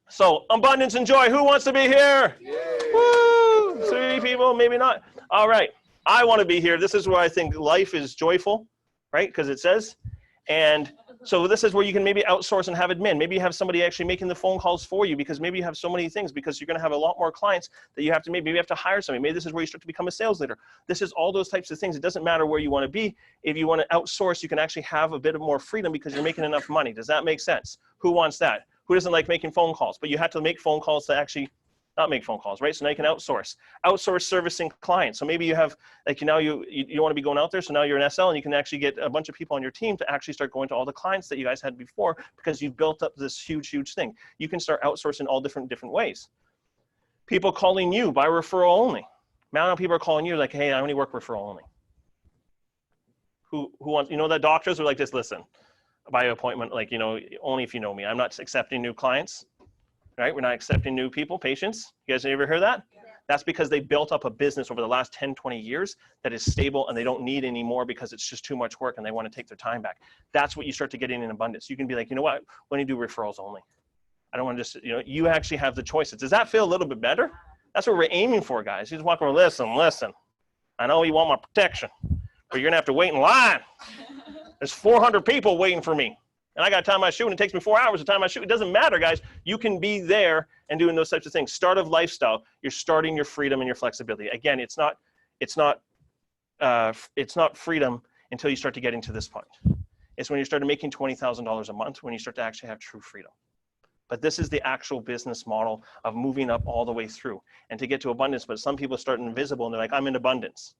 So abundance and joy. Who wants to be here? Yay. Woo! 3 people, maybe not. All right. I want to be here. This is where I think life is joyful, right? Because it says. And so this is where you can maybe outsource and have admin. Maybe you have somebody actually making the phone calls for you, because maybe you have so many things, because you're going to have a lot more clients that you have to, maybe you have to hire somebody. Maybe this is where you start to become a sales leader. This is all those types of things. It doesn't matter where you want to be. If you want to outsource, you can actually have a bit of more freedom because you're making enough money. Does that make sense? Who wants that? Who doesn't like making phone calls? But you have to make phone calls to actually not make phone calls, right? So now you can outsource servicing clients. So maybe you have, like, now you want to be going out there. So now you're an SL and you can actually get a bunch of people on your team to actually start going to all the clients that you guys had before, because you've built up this huge thing. You can start outsourcing all different ways. People calling you by referral only. Now people are calling you like, hey, I only work referral only. Who wants, that doctors are like, just listen, by appointment, like, only if you know me. I'm not accepting new clients. Right? We're not accepting new people, patients. You guys ever heard that? Yeah. That's because they built up a business over the last 10, 20 years that is stable, and they don't need any more because it's just too much work and they want to take their time back. That's what you start to get in abundance. You can be like, you know what? When you do referrals only. I don't want to just, you actually have the choices. Does that feel a little bit better? That's what we're aiming for, guys. You just walk around, listen. I know you want my protection, but you're going to have to wait in line. There's 400 people waiting for me. And I got to tie my shoe, and it takes me 4 hours to tie my shoe. It doesn't matter, guys. You can be there and doing those types of things. Start of lifestyle. You're starting your freedom and your flexibility. Again, it's not freedom until you start to getting to this point. It's when you start making $20,000 a month when you start to actually have true freedom. But this is the actual business model of moving up all the way through and to get to abundance. But some people start invisible and they're like, I'm in abundance.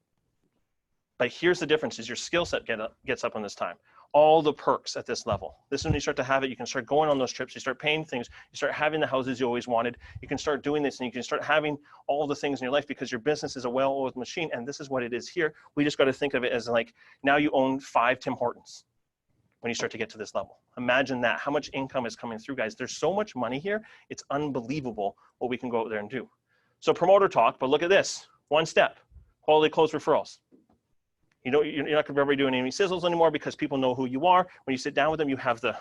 But here's the difference is your skill set gets up on this time. All the perks at this level. This is when you start to have it. You can start going on those trips. You start paying things. You start having the houses you always wanted. You can start doing this and you can start having all the things in your life because your business is a well-oiled machine. And this is what it is here. We just got to think of it as like, now you own 5 Tim Hortons when you start to get to this level. Imagine that, how much income is coming through, guys. There's so much money here. It's unbelievable what we can go out there and do. So promoter talk, but look at this. One step, quality close referrals. You're not going to be doing any sizzles anymore because people know who you are. When you sit down with them, you have the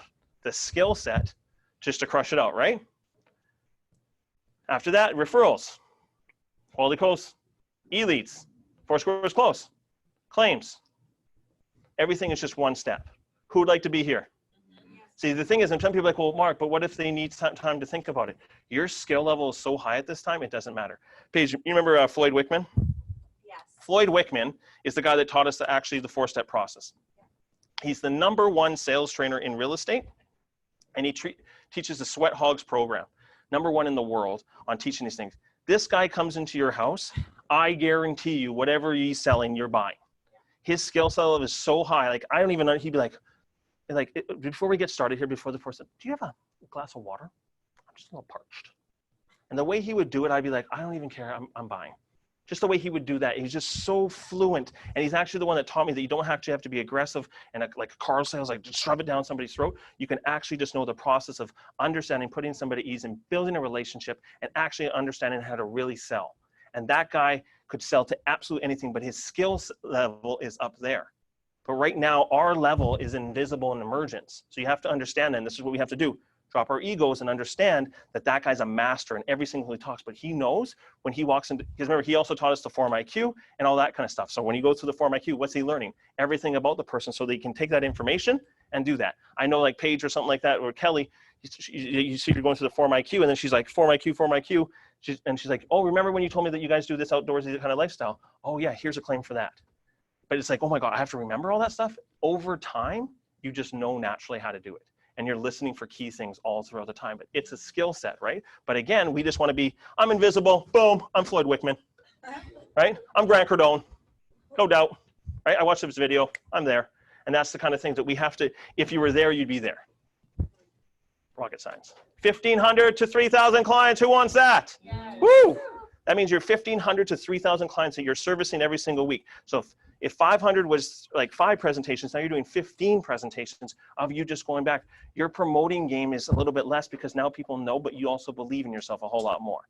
skill set just to crush it out, right? After that, referrals, quality close, e-leads, 4 scores close, claims. Everything is just one step. Who would like to be here? See, the thing is, and some people are like, well, Mark, but what if they need time to think about it? Your skill level is so high at this time, it doesn't matter. Paige, you remember Floyd Wickman? Yes. Floyd Wickman is the guy that taught us actually the 4-step process. He's the #1 sales trainer in real estate, and he teaches the Sweat Hogs program, #1 in the world on teaching these things. This guy comes into your house, I guarantee you, whatever he's selling, you're buying. His skill level is so high, like I don't even know, he'd be like, before we get started here, before the person, do you have a glass of water? I'm just a little parched. And the way he would do it, I'd be like, I don't even care, I'm buying. Just the way he would do that. He's just so fluent. And he's actually the one that taught me that you don't actually have to be aggressive and like a car sales, like just shove it down somebody's throat. You can actually just know the process of understanding, putting somebody at ease and building a relationship and actually understanding how to really sell. And that guy could sell to absolutely anything, but his skills level is up there. But right now, our level is invisible and emergence. So you have to understand that, and this is what we have to do. Drop our egos and understand that that guy's a master in every single he talks, but he knows when he walks into, because remember, he also taught us the Form IQ and all that kind of stuff. So when he goes through the Form IQ, what's he learning? Everything about the person so they can take that information and do that. I know like Paige or something like that, or Kelly, you see her going through the Form IQ, and then she's like, Form IQ, Form IQ. And she's like, oh, remember when you told me that you guys do this outdoorsy kind of lifestyle? Oh yeah, here's a claim for that. But it's like, oh my God, I have to remember all that stuff? Over time, you just know naturally how to do it. And you're listening for key things all throughout the time. But it's a skill set, right? But again, we just want to be, I'm invisible, boom, I'm Floyd Wickman, right? I'm Grant Cardone, no doubt, right? I watched this video, I'm there. And that's the kind of things that we have to, if you were there, you'd be there. Rocket science. 1,500 to 3,000 clients, who wants that? Yes. Woo! That means you're 1,500 to 3,000 clients that you're servicing every single week. So if 500 was like 5 presentations, now you're doing 15 presentations of you just going back. Your promoting game is a little bit less because now people know, but you also believe in yourself a whole lot more.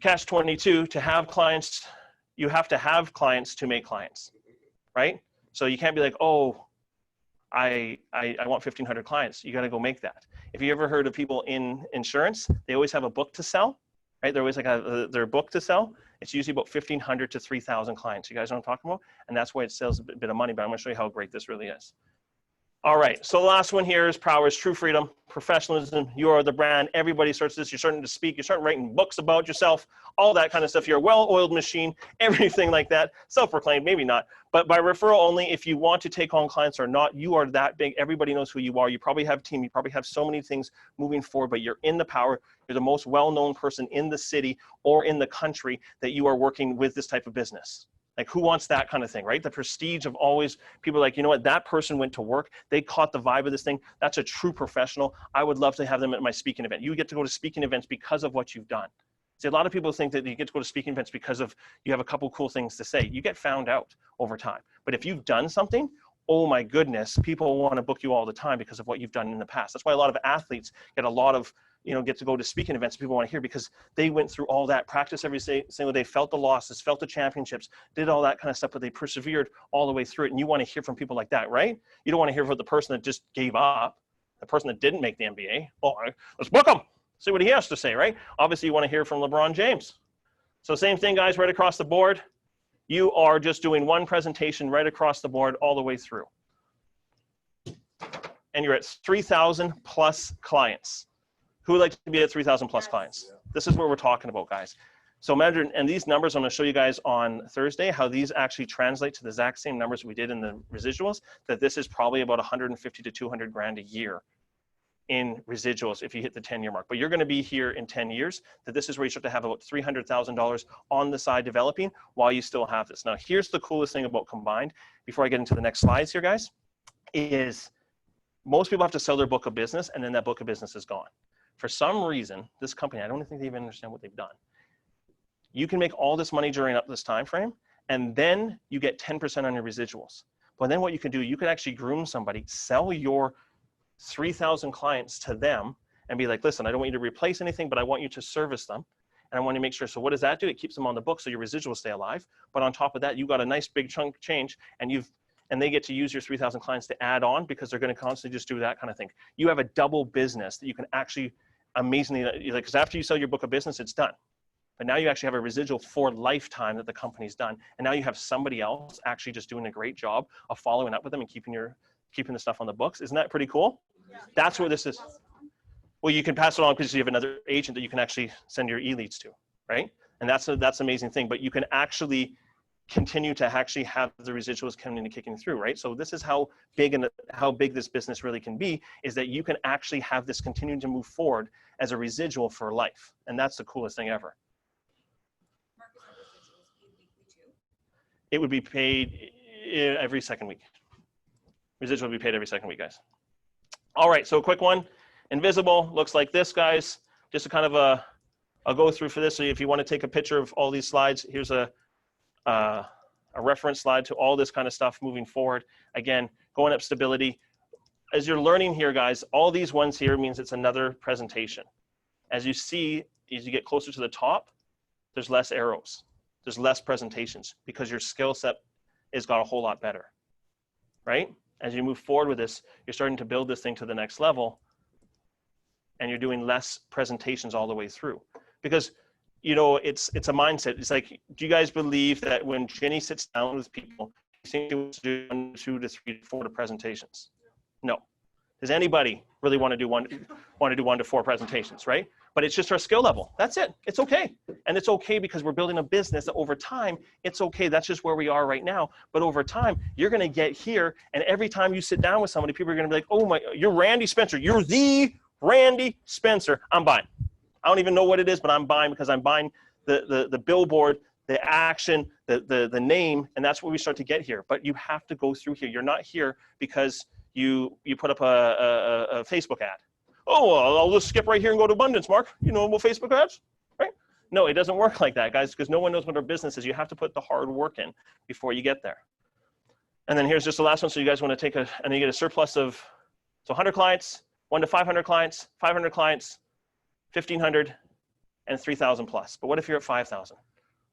Catch 22, to have clients, you have to have clients to make clients, right? So you can't be like, oh, I want 1,500 clients. You got to go make that. If you ever heard of people in insurance, they always have a book to sell, right? They're always like their book to sell. It's usually about 1,500 to 3,000 clients. You guys know what I'm talking about? And that's why it sells a bit of money, but I'm going to show you how great this really is. All right, so the last one here is power is true freedom, professionalism. You are the brand. Everybody starts this. You're starting to speak. You start writing books about yourself, all that kind of stuff. You're a well-oiled machine, everything like that. Self-proclaimed, maybe not. But by referral only, if you want to take on clients or not, you are that big. Everybody knows who you are. You probably have a team. You probably have so many things moving forward, but you're in the power. You're the most well-known person in the city or in the country that you are working with this type of business. Like, who wants that kind of thing, right? The prestige of always, people are like, you know what, that person went to work, they caught the vibe of this thing. That's a true professional. I would love to have them at my speaking event. You get to go to speaking events because of what you've done. See, a lot of people think that you get to go to speaking events because of you have a couple cool things to say. You get found out over time. But if you've done something, oh my goodness, people want to book you all the time because of what you've done in the past. That's why a lot of athletes get a lot of, get to go to speaking events people want to hear because they went through all that practice every single day, felt the losses, felt the championships, did all that kind of stuff, but they persevered all the way through it. And you want to hear from people like that, right? You don't want to hear from the person that just gave up, the person that didn't make the NBA. Oh, let's book him. See what he has to say, right? Obviously, you want to hear from LeBron James. So same thing, guys, right across the board. You are just doing one presentation right across the board all the way through. And you're at 3,000 plus clients. Who would like to be at 3,000 plus clients? This is what we're talking about, guys. So imagine, and these numbers, I'm going to show you guys on Thursday, how these actually translate to the exact same numbers we did in the residuals, that this is probably about 150 to 200 grand a year in residuals if you hit the 10-year mark. But you're going to be here in 10 years, that this is where you start to have about $300,000 on the side developing while you still have this. Now, here's the coolest thing about Combined, before I get into the next slides here, guys, is most people have to sell their book of business, and then that book of business is gone. For some reason, this company, I don't think they even understand what they've done. You can make all this money during up this time frame, and then you get 10% on your residuals. But then what you can do, you can actually groom somebody, sell your 3,000 clients to them and be like, listen, I don't want you to replace anything, but I want you to service them. And I want to make sure, so what does that do? It keeps them on the book so your residuals stay alive. But on top of that, you got a nice big chunk change, and they get to use your 3,000 clients to add on, because they're going to constantly just do that kind of thing. You have a double business that you can actually amazingly, because after you sell your book of business, it's done. But now you actually have a residual for lifetime that the company's done. And now you have somebody else actually just doing a great job of following up with them and keeping the stuff on the books. Isn't that pretty cool? Yeah. That's where this is. Well, you can pass it on because you have another agent that you can actually send your e-leads to, right? And that's an amazing thing. But you can actually continue to actually have the residuals coming and kicking through, right? So this is how big this business really can be, is that you can actually have this continue to move forward as a residual for life. And that's the coolest thing ever. It would be paid every second week. Residual would be paid every second week, guys. All right, so a quick one. Invisible looks like this, guys. Just a kind of I'll go through for this. So if you want to take a picture of all these slides, here's a reference slide to all this kind of stuff moving forward. Again, going up stability. As you're learning here, guys, all these ones here means it's another presentation. As you see, as you get closer to the top, there's less arrows. There's less presentations because your skill set has got a whole lot better, right? As you move forward with this, you're starting to build this thing to the next level, and you're doing less presentations all the way through. Because, you know, it's a mindset. It's like, do you guys believe that when Jenny sits down with people, you think she wants to do 1, 2 to 3 to 4 presentations? No. Does anybody really want to do 1 to 4 presentations, right? But it's just our skill level. That's it. It's okay. And it's okay because we're building a business that over time, it's okay. That's just where we are right now. But over time, you're going to get here. And every time you sit down with somebody, people are going to be like, oh my, you're Randy Spencer. You're the Randy Spencer. I'm buying. I don't even know what it is, but I'm buying because I'm buying the billboard, the action, the name. And that's where we start to get here. But you have to go through here. You're not here because you put up a Facebook ad. Oh, well, I'll just skip right here and go to Abundance, Mark. You know about Facebook ads, right? No, it doesn't work like that, guys, because no one knows what our business is. You have to put the hard work in before you get there. And then here's just the last one. So you guys want to take and you get a surplus of, so 100 clients, 1 to 500 clients, 500 clients, 1,500, and 3,000 plus. But what if you're at 5,000?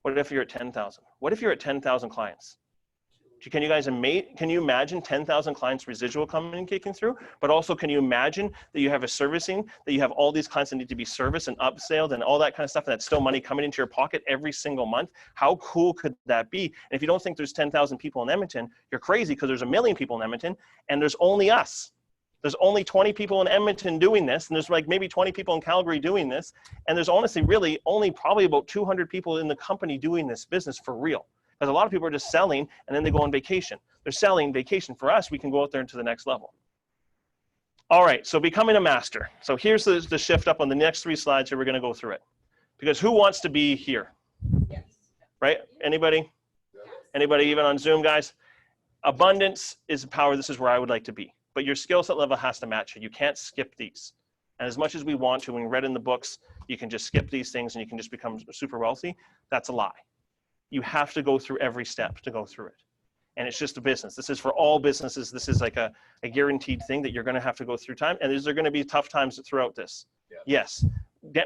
What if you're at 10,000? What if you're at 10,000 clients? Can you guys can you imagine 10,000 clients residual coming and kicking through? But also, can you imagine that you have a servicing, that you have all these clients that need to be serviced and upselled and all that kind of stuff, and that's still money coming into your pocket every single month? How cool could that be? And if you don't think there's 10,000 people in Edmonton, you're crazy, because there's 1 million people in Edmonton, and there's only us. There's only 20 people in Edmonton doing this, and there's like maybe 20 people in Calgary doing this, and there's honestly really only probably about 200 people in the company doing this business for real. Because a lot of people are just selling and then they go on vacation. They're selling vacation. For us, we can go out there into the next level. All right, so becoming a master. So here's the shift up on the next 3 slides here. We're going to go through it. Because who wants to be here? Yes. Right? Anybody? Anybody even on Zoom, guys? Abundance is power. This is where I would like to be. But your skill set level has to match it. You can't skip these. And as much as we want to, when we read in the books, you can just skip these things and you can just become super wealthy. That's a lie. You have to go through every step to go through it. And it's just a business. This is for all businesses. This is like a guaranteed thing that you're going to have to go through time. And is there going to be tough times throughout this? Yeah. Yes.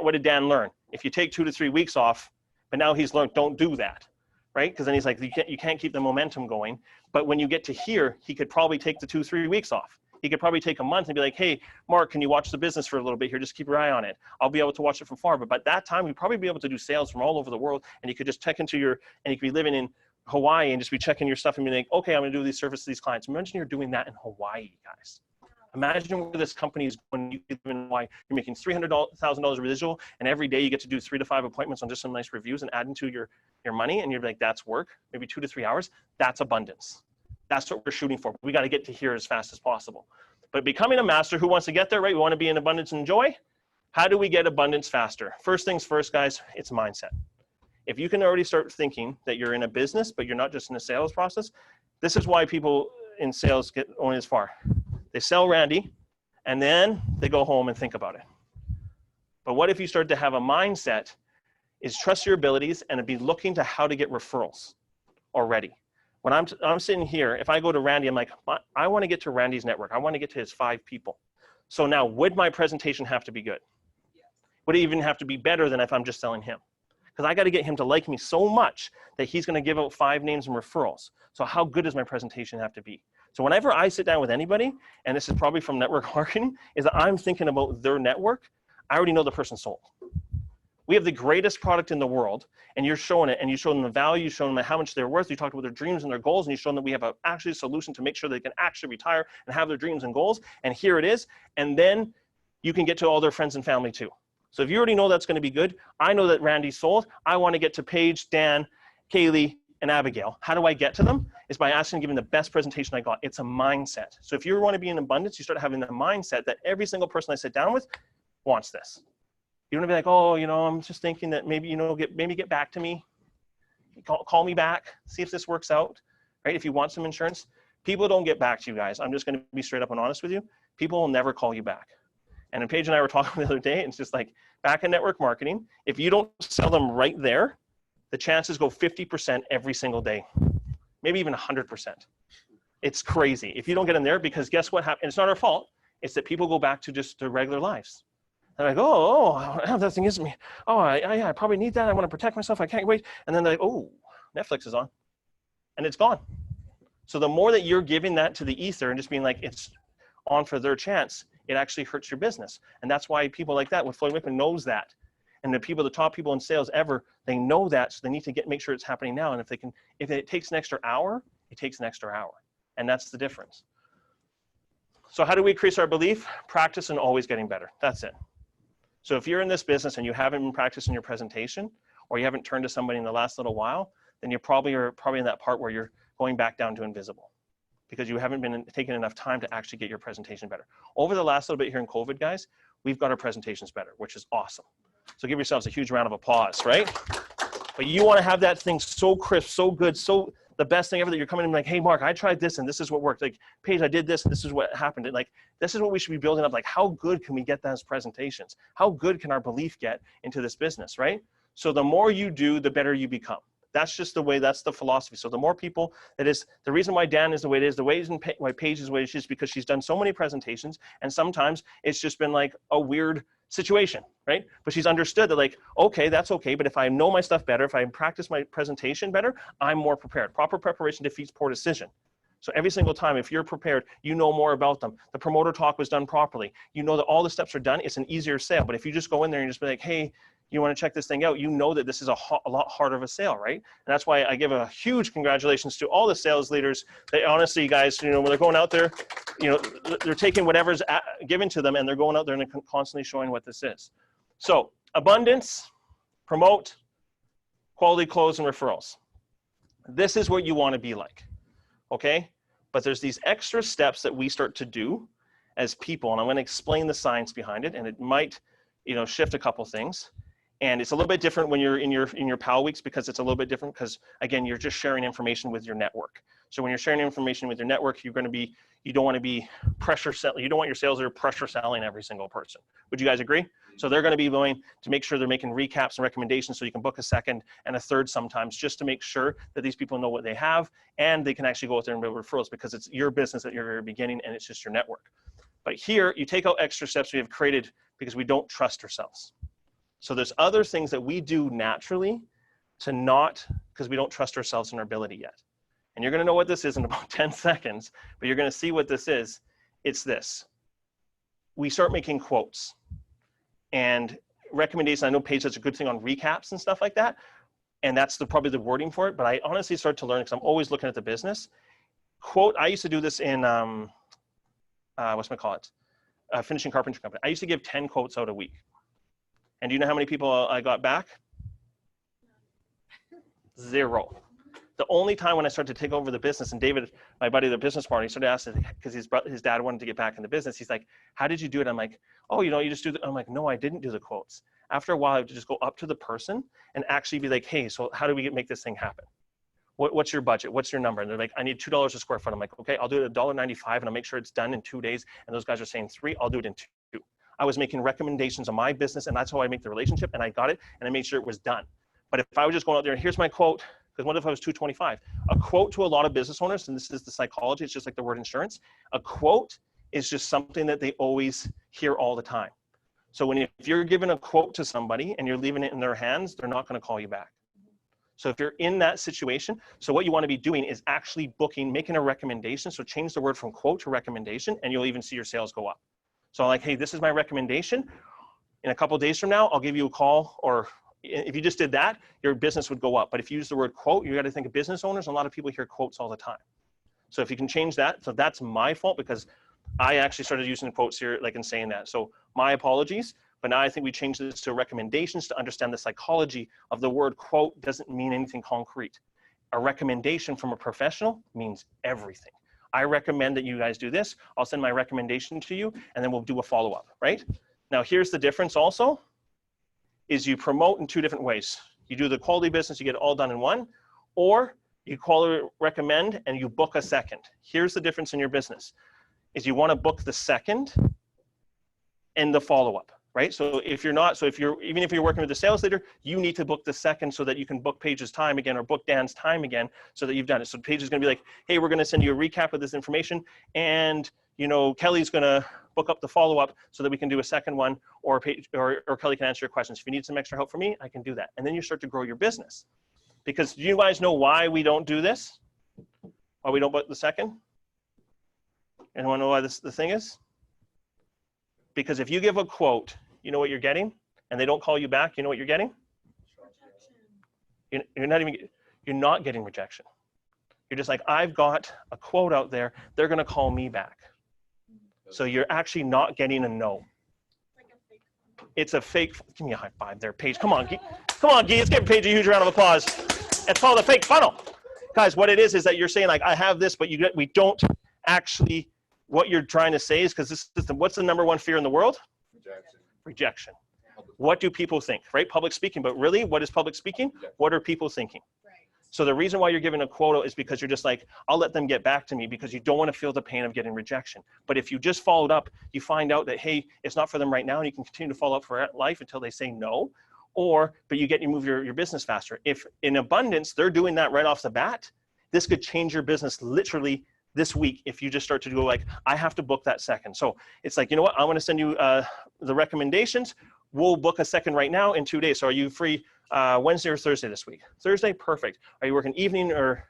What did Dan learn? If you take 2 to 3 weeks off, but now he's learned, don't do that, right? Because then he's like, you can't keep the momentum going. But when you get to here, he could probably take the 2 3 weeks off. He could probably take a month and be like, hey, Mark, can you watch the business for a little bit here? Just keep your eye on it. I'll be able to watch it from far. But by that time, we'd probably be able to do sales from all over the world. And you could just check into and you could be living in Hawaii and just be checking your stuff and be like, okay, I'm going to do these services to these clients. Imagine you're doing that in Hawaii, guys. Imagine where this company is going. You live in Hawaii, you're making $300,000 residual, and every day you get to do 3 to 5 appointments on just some nice reviews and add into your money. And you're like, that's work, maybe 2 to 3 hours. That's abundance. That's what we're shooting for. We got to get to here as fast as possible. But becoming a master, who wants to get there, right? We want to be in abundance and joy. How do we get abundance faster? First things first, guys, it's mindset. If you can already start thinking that you're in a business, but you're not just in a sales process, this is why people in sales get only as far. They sell Randy, and then they go home and think about it. But what if you start to have a mindset is trust your abilities and be looking to how to get referrals already. When I'm sitting here, if I go to Randy, I'm like, I want to get to Randy's network. I want to get to his 5 people. So now, would my presentation have to be good? Would it even have to be better than if I'm just selling him? Because I got to get him to like me so much that he's going to give out 5 names and referrals. So how good does my presentation have to be? So whenever I sit down with anybody, and this is probably from network marketing, is that I'm thinking about their network, I already know the person sold. We have the greatest product in the world, and you're showing it, and you show them the value, you show them how much they're worth, you talk about their dreams and their goals, and you show them that we have actually a solution to make sure they can actually retire and have their dreams and goals, and here it is, and then you can get to all their friends and family too. So if you already know that's going to be good, I know that Randy sold, I want to get to Paige, Dan, Kaylee, and Abigail. How do I get to them? Is by asking and giving the best presentation I got. It's a mindset. So if you want to be in abundance, you start having the mindset that every single person I sit down with wants this. You don't want to be like, oh, you know, I'm just thinking that maybe, you know, maybe get back to me. Call me back. See if this works out, right? If you want some insurance. People don't get back to you guys. I'm just going to be straight up and honest with you. People will never call you back. And Paige and I were talking the other day, and it's just like, back in network marketing, if you don't sell them right there, the chances go 50% every single day, maybe even 100%. It's crazy if you don't get in there, because guess what happens? It's not our fault. It's that people go back to just their regular lives. They're like, oh, that thing isn't me. Oh, I probably need that. I want to protect myself. I can't wait. And then they're like, oh, Netflix is on, and it's gone. So the more that you're giving that to the ether and just being like, it's on for their chance, it actually hurts your business. And that's why people like that with Floyd Wickman knows that. And the top people in sales ever, they know that, so they need to make sure it's happening now. And if it takes an extra hour, it takes an extra hour. And that's the difference. So how do we increase our belief? Practice and always getting better. That's it. So if you're in this business and you haven't been practicing your presentation, or you haven't turned to somebody in the last little while, then you probably are in that part where you're going back down to invisible, because you haven't been taking enough time to actually get your presentation better. Over the last little bit here in COVID, guys, we've got our presentations better, which is awesome. So give yourselves a huge round of applause, right? But you want to have that thing so crisp, so good, so the best thing ever, that you're coming in like, hey, Mark, I tried this and this is what worked. Like, Paige, I did this and this is what happened. And like, this is what we should be building up. Like, how good can we get those presentations? How good can our belief get into this business, right? So the more you do, the better you become. That's just the way, that's the philosophy. So the more people, that is the reason why Dan is the way it is, the way why Paige is the way it is, because she's done so many presentations, and sometimes it's just been like a weird situation, right? But she's understood that, like, okay, that's okay, but if I know my stuff better, if I practice my presentation better, I'm more prepared. Proper preparation defeats poor decision. So every single time, if you're prepared, you know more about them. The promoter talk was done properly. You know that all the steps are done. It's an easier sale. But if you just go in there and just be like, hey, you want to check this thing out, you know that this is a lot harder of a sale, right? And that's why I give a huge congratulations to all the sales leaders. They honestly, guys, you know, when they're going out there, you know, they're taking whatever's given to them, and they're going out there and they're constantly showing what this is. So abundance, promote, quality close, and referrals. This is what you want to be like, okay? But there's these extra steps that we start to do as people, and I'm going to explain the science behind it, and it might, you know, shift a couple things. And it's a little bit different when you're in your PAL weeks, because it's a little bit different because, again, you're just sharing information with your network. So when you're sharing information with your network, you don't want to be pressure selling. You don't want your sales leader pressure selling every single person. Would you guys agree? So they're going to be going to make sure they're making recaps and recommendations, so you can book a second and a third sometimes, just to make sure that these people know what they have, and they can actually go out there and build referrals, because it's your business at your very beginning, and it's just your network. But here, you take out extra steps we have created because we don't trust ourselves. So there's other things that we do naturally because we don't trust ourselves and our ability yet. And you're going to know what this is in about 10 seconds, but you're going to see what this is. It's this. We start making quotes and recommendations. I know Paige does a good thing on recaps and stuff like that, and that's probably the wording for it, but I honestly start to learn, because I'm always looking at the business. Quote, I used to do this in, finishing carpentry company. I used to give 10 quotes out a week. And do you know how many people I got back? 0. The only time when I started to take over the business, and David, my buddy, the business partner, he started asking, because his dad wanted to get back in the business. He's like, how did you do it? I'm like, oh, you know, you just do the, I'm like, no, I didn't do the quotes. After a while, I would just go up to the person and actually be like, hey, so how do we make this thing happen? What's your budget? What's your number? And they're like, I need $2 a square foot. I'm like, okay, I'll do it at $1.95 and I'll make sure it's done in 2 days. And those guys are saying 3, I'll do it in 2. I was making recommendations on my business, and that's how I make the relationship, and I got it, and I made sure it was done. But if I was just going out there and here's my quote, because what if I was $225? A quote to a lot of business owners, and this is the psychology, it's just like the word insurance. A quote is just something that they always hear all the time. So if you're giving a quote to somebody and you're leaving it in their hands, they're not going to call you back. So if you're in that situation, so what you want to be doing is actually booking, making a recommendation. So change the word from quote to recommendation, and you'll even see your sales go up. So I'm like, hey, this is my recommendation. In a couple of days from now, I'll give you a call, or if you just did that, your business would go up. But if you use the word quote, you got to think of business owners. A lot of people hear quotes all the time. So if you can change that, so that's my fault, because I actually started using quotes here, like in saying that. So my apologies. But now I think we changed this to recommendations to understand the psychology of the word quote doesn't mean anything concrete. A recommendation from a professional means everything. I recommend that you guys do this. I'll send my recommendation to you, and then we'll do a follow-up, right? Now, here's the difference also, is you promote in 2 different ways. You do the quality business, you get it all done in one, or you quality recommend and you book a second. Here's the difference in your business, is you want to book the second and the follow-up. Right? So if you're not, even if you're working with a sales leader, you need to book the second so that you can book Paige's time again, or book Dan's time again, so that you've done it. So Paige is going to be like, hey, we're going to send you a recap of this information, and you know, Kelly's going to book up the follow-up so that we can do a second one, or Paige or Kelly can answer your questions. If you need some extra help from me, I can do that. And then you start to grow your business. Because do you guys know why we don't do this? Why we don't book the second? Anyone know why the thing is? Because if you give a quote, you know what you're getting, and they don't call you back, you know what you're getting? You're not getting rejection. You're just like, I've got a quote out there, they're going to call me back. So you're actually not getting a no. It's a fake. Give me a high five there, Paige. Come on, come on, Guy. Let's give Paige a huge round of applause. It's called a fake funnel. Guys, what it is that you're saying, like, I have this, but we don't actually, what you're trying to say is, because this is what's the number 1 fear in the world? Rejection. What do people think, right? Public speaking, but really, what is public speaking? What are people thinking? Right. So the reason why you're giving a quota is because you're just like, I'll let them get back to me, because you don't want to feel the pain of getting rejection. But if you just followed up, you find out that, hey, it's not for them right now, and you can continue to follow up for life until they say no, but you move your business faster. If in abundance, they're doing that right off the bat, this could change your business literally this week if you just start to go like, I have to book that second. So it's like, you know what, I'm going to send you the recommendations. We'll book a second right now in 2 days. So are you free Wednesday or Thursday this week? Thursday, perfect. Are you working evening or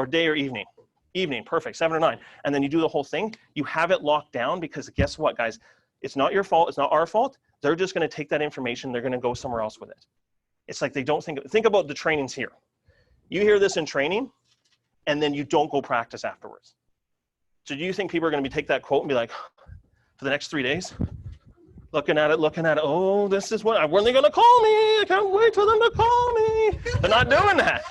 day or evening? Evening, perfect, 7 or 9. And then you do the whole thing. You have it locked down, because guess what, guys? It's not your fault. It's not our fault. They're just going to take that information. They're going to go somewhere else with it. It's like they don't think about the trainings here. You hear this in training, and then you don't go practice afterwards. So do you think people are going to take that quote and be like, for the next 3 days, looking at it, oh, this is what, when they're going to call me? I can't wait for them to call me. They're not doing that.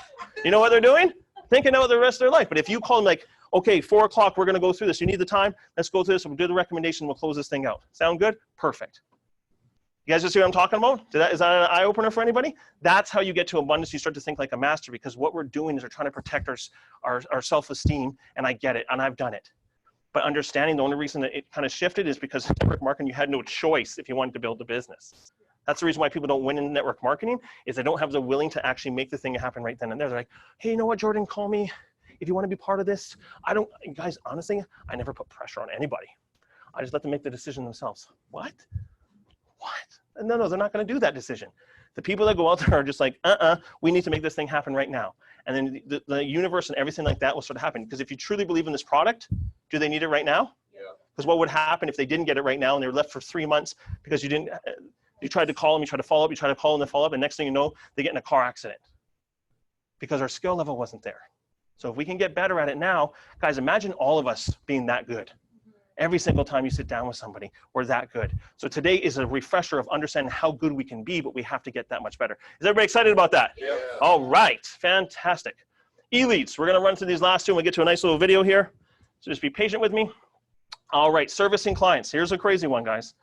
You know what they're doing? Thinking out the rest of their life. But if you call them like, okay, 4 o'clock, we're going to go through this. You need the time? Let's go through this. We'll do the recommendation. We'll close this thing out. Sound good? Perfect. You guys just see what I'm talking about? Is that an eye-opener for anybody? That's how you get to abundance. You start to think like a master, because what we're doing is we're trying to protect our self-esteem, and I get it, and I've done it. But understanding the only reason that it kind of shifted is because network marketing, you had no choice if you wanted to build a business. That's the reason why people don't win in network marketing, is they don't have the willing to actually make the thing happen right then and there. They're like, hey, you know what, Jordan, call me if you want to be part of this. Guys, honestly, I never put pressure on anybody. I just let them make the decision themselves. What? No, they're not going to do that decision. The people that go out there are just like, we need to make this thing happen right now. And then the universe and everything like that will start to happen. Because if you truly believe in this product, do they need it right now? Yeah. Because what would happen if they didn't get it right now and they were left for 3 months because you tried to call them, you tried to follow up, you tried to call them, follow up, and next thing you know, they get in a car accident because our skill level wasn't there. So if we can get better at it now, guys, imagine all of us being that good. Every single time you sit down with somebody, we're that good. So today is a refresher of understanding how good we can be, but we have to get that much better. Is everybody excited about that? Yeah. All right, fantastic. E-leads. We're going to run through these last two and we'll get to a nice little video here. So just be patient with me. All right, servicing clients. Here's a crazy one, guys.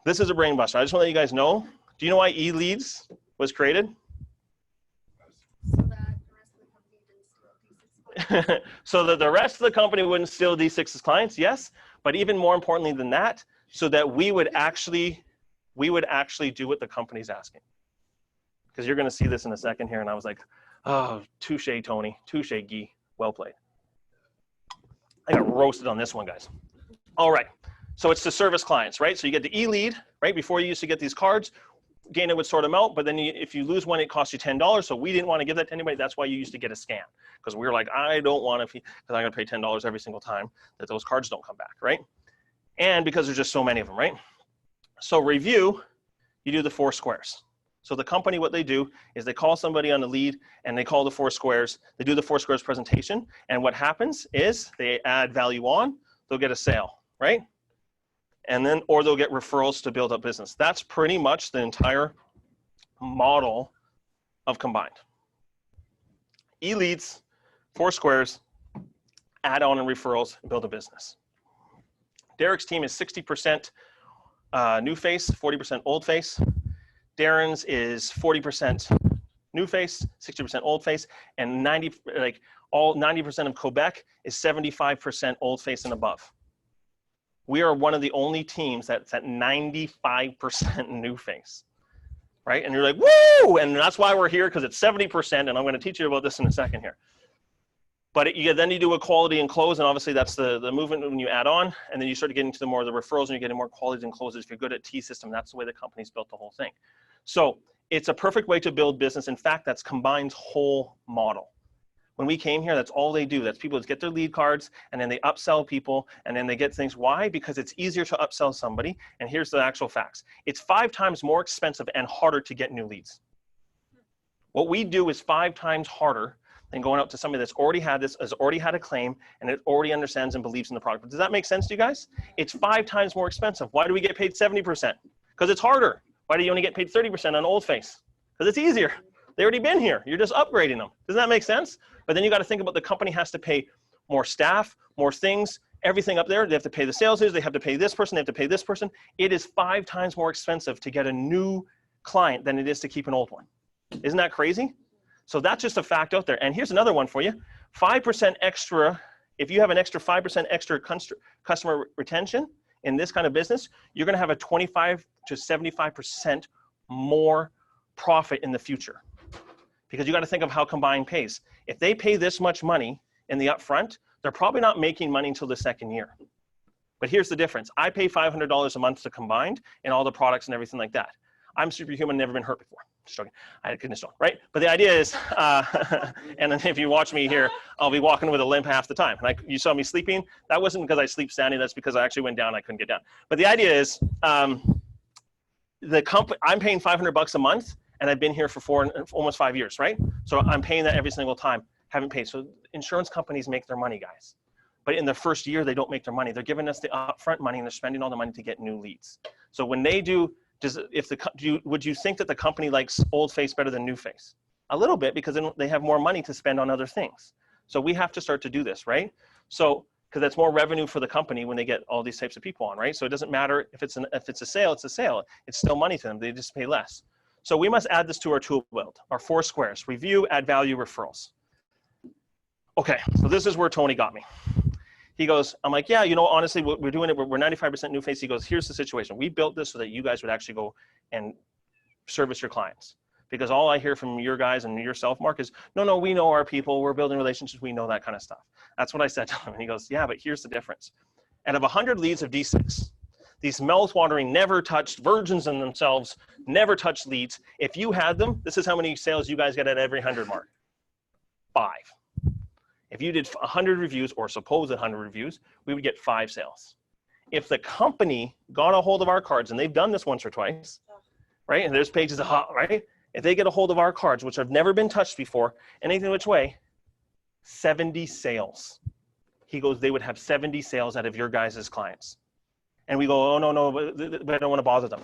This is a brain buster. I just want to let you guys know. Do you know why E-leads was created? So that the rest of the company didn't steal D6 So that the rest of the company wouldn't steal D6's clients, yes. But even more importantly than that, so that we would actually do what the company's asking. Because you're going to see this in a second here. And I was like, oh, touche, Tony. Touche, Guy. Well played. I got roasted on this one, guys. All right. So it's to service clients, right? So you get the e-lead, right? Before you used to get these cards, Dana would sort them out. But then if you lose one, it costs you $10. So we didn't want to give that to anybody. That's why you used to get a scan. Because we were like, I don't want to, because I'm going to pay $10 every single time that those cards don't come back, right? And because there's just so many of them, right? So review, you do the 4 squares. So the company, what they do is they call somebody on the lead and they call the 4 squares. They do the 4 squares presentation. And what happens is they add value on, they'll get a sale, right? And then, or they'll get referrals to build up business. That's pretty much the entire model of Combined. E-leads, 4 squares, add on and referrals, build a business. Derek's team is 60% new face, 40% old face. Darren's is 40% new face, 60% old face, and 90% of Quebec is 75% old face and above. We are one of the only teams that's at 95% new face, right? And you're like, woo! And that's why we're here, because it's 70%, and I'm going to teach you about this in a second here. But then you do a quality and close, and obviously that's the movement when you add on, and then you start getting to the more of the referrals, and you're getting more qualities and closes. If you're good at T-system, that's the way the company's built the whole thing. So it's a perfect way to build business. In fact, that's Combined's whole model. When we came here, that's all they do. That's people get their lead cards, and then they upsell people, and then they get things. Why? Because it's easier to upsell somebody, and here's the actual facts. It's 5 times more expensive and harder to get new leads. What we do is 5 times harder than going out to somebody that's already had this, has already had a claim, and it already understands and believes in the product. But does that make sense to you guys? It's 5 times more expensive. Why do we get paid 70%? Because it's harder. Why do you only get paid 30% on old face? Because it's easier. They already been here. You're just upgrading them. Doesn't that make sense? But then you got to think about the company has to pay more staff, more things, everything up there. They have to pay the sales leaders. They have to pay this person. They have to pay this person. It is 5 times more expensive to get a new client than it is to keep an old one. Isn't that crazy? So that's just a fact out there. And here's another one for you. 5% extra, if you have an extra 5% extra customer retention in this kind of business, you're going to have a 25 to 75% more profit in the future. Because you got to think of how Combined pays. If they pay this much money in the upfront, they're probably not making money until the 2nd year. But here's the difference. I pay $500 a month to Combined and all the products and everything like that. I'm superhuman, never been hurt before. Just joking. I had a kidney stone, right? But the idea is, and if you watch me here, I'll be walking with a limp half the time. Like you saw me sleeping. That wasn't because I sleep standing. That's because I actually went down. I couldn't get down. But the idea is, the company, I'm paying $500 a month, and I've been here for almost 5 years, right? So I'm paying that every single time. Haven't paid. So insurance companies make their money, guys. But in the first year, they don't make their money. They're giving us the upfront money, and they're spending all the money to get new leads. So when they do, would you think that the company likes old face better than new face? A little bit, because then they have more money to spend on other things. So we have to start to do this, right? So, because that's more revenue for the company when they get all these types of people on, right? So it doesn't matter if it's a sale, it's a sale. It's still money to them. They just pay less. So we must add this to our tool belt, our 4 squares: review, add value, referrals. Okay, so this is where Tony got me. He goes, I'm like, yeah, you know, honestly, we're doing it. We're 95% new face. He goes, here's the situation. We built this so that you guys would actually go and service your clients. Because all I hear from your guys and yourself, Mark, is, no, we know our people. We're building relationships. We know that kind of stuff. That's what I said to him. And he goes, yeah, but here's the difference. Out of 100 leads of D6, these mouth-watering, never touched, virgins in themselves, never touched leads, if you had them, this is how many sales you guys get at every 100 mark. 5. If you did 100 reviews, or supposed 100 reviews, we would get 5 sales. If the company got a hold of our cards, and they've done this once or twice, right? And there's pages of hot, right? If they get a hold of our cards, which have never been touched before, anything which way, 70 sales. He goes, they would have 70 sales out of your guys' clients. And we go, oh, no, but I don't want to bother them.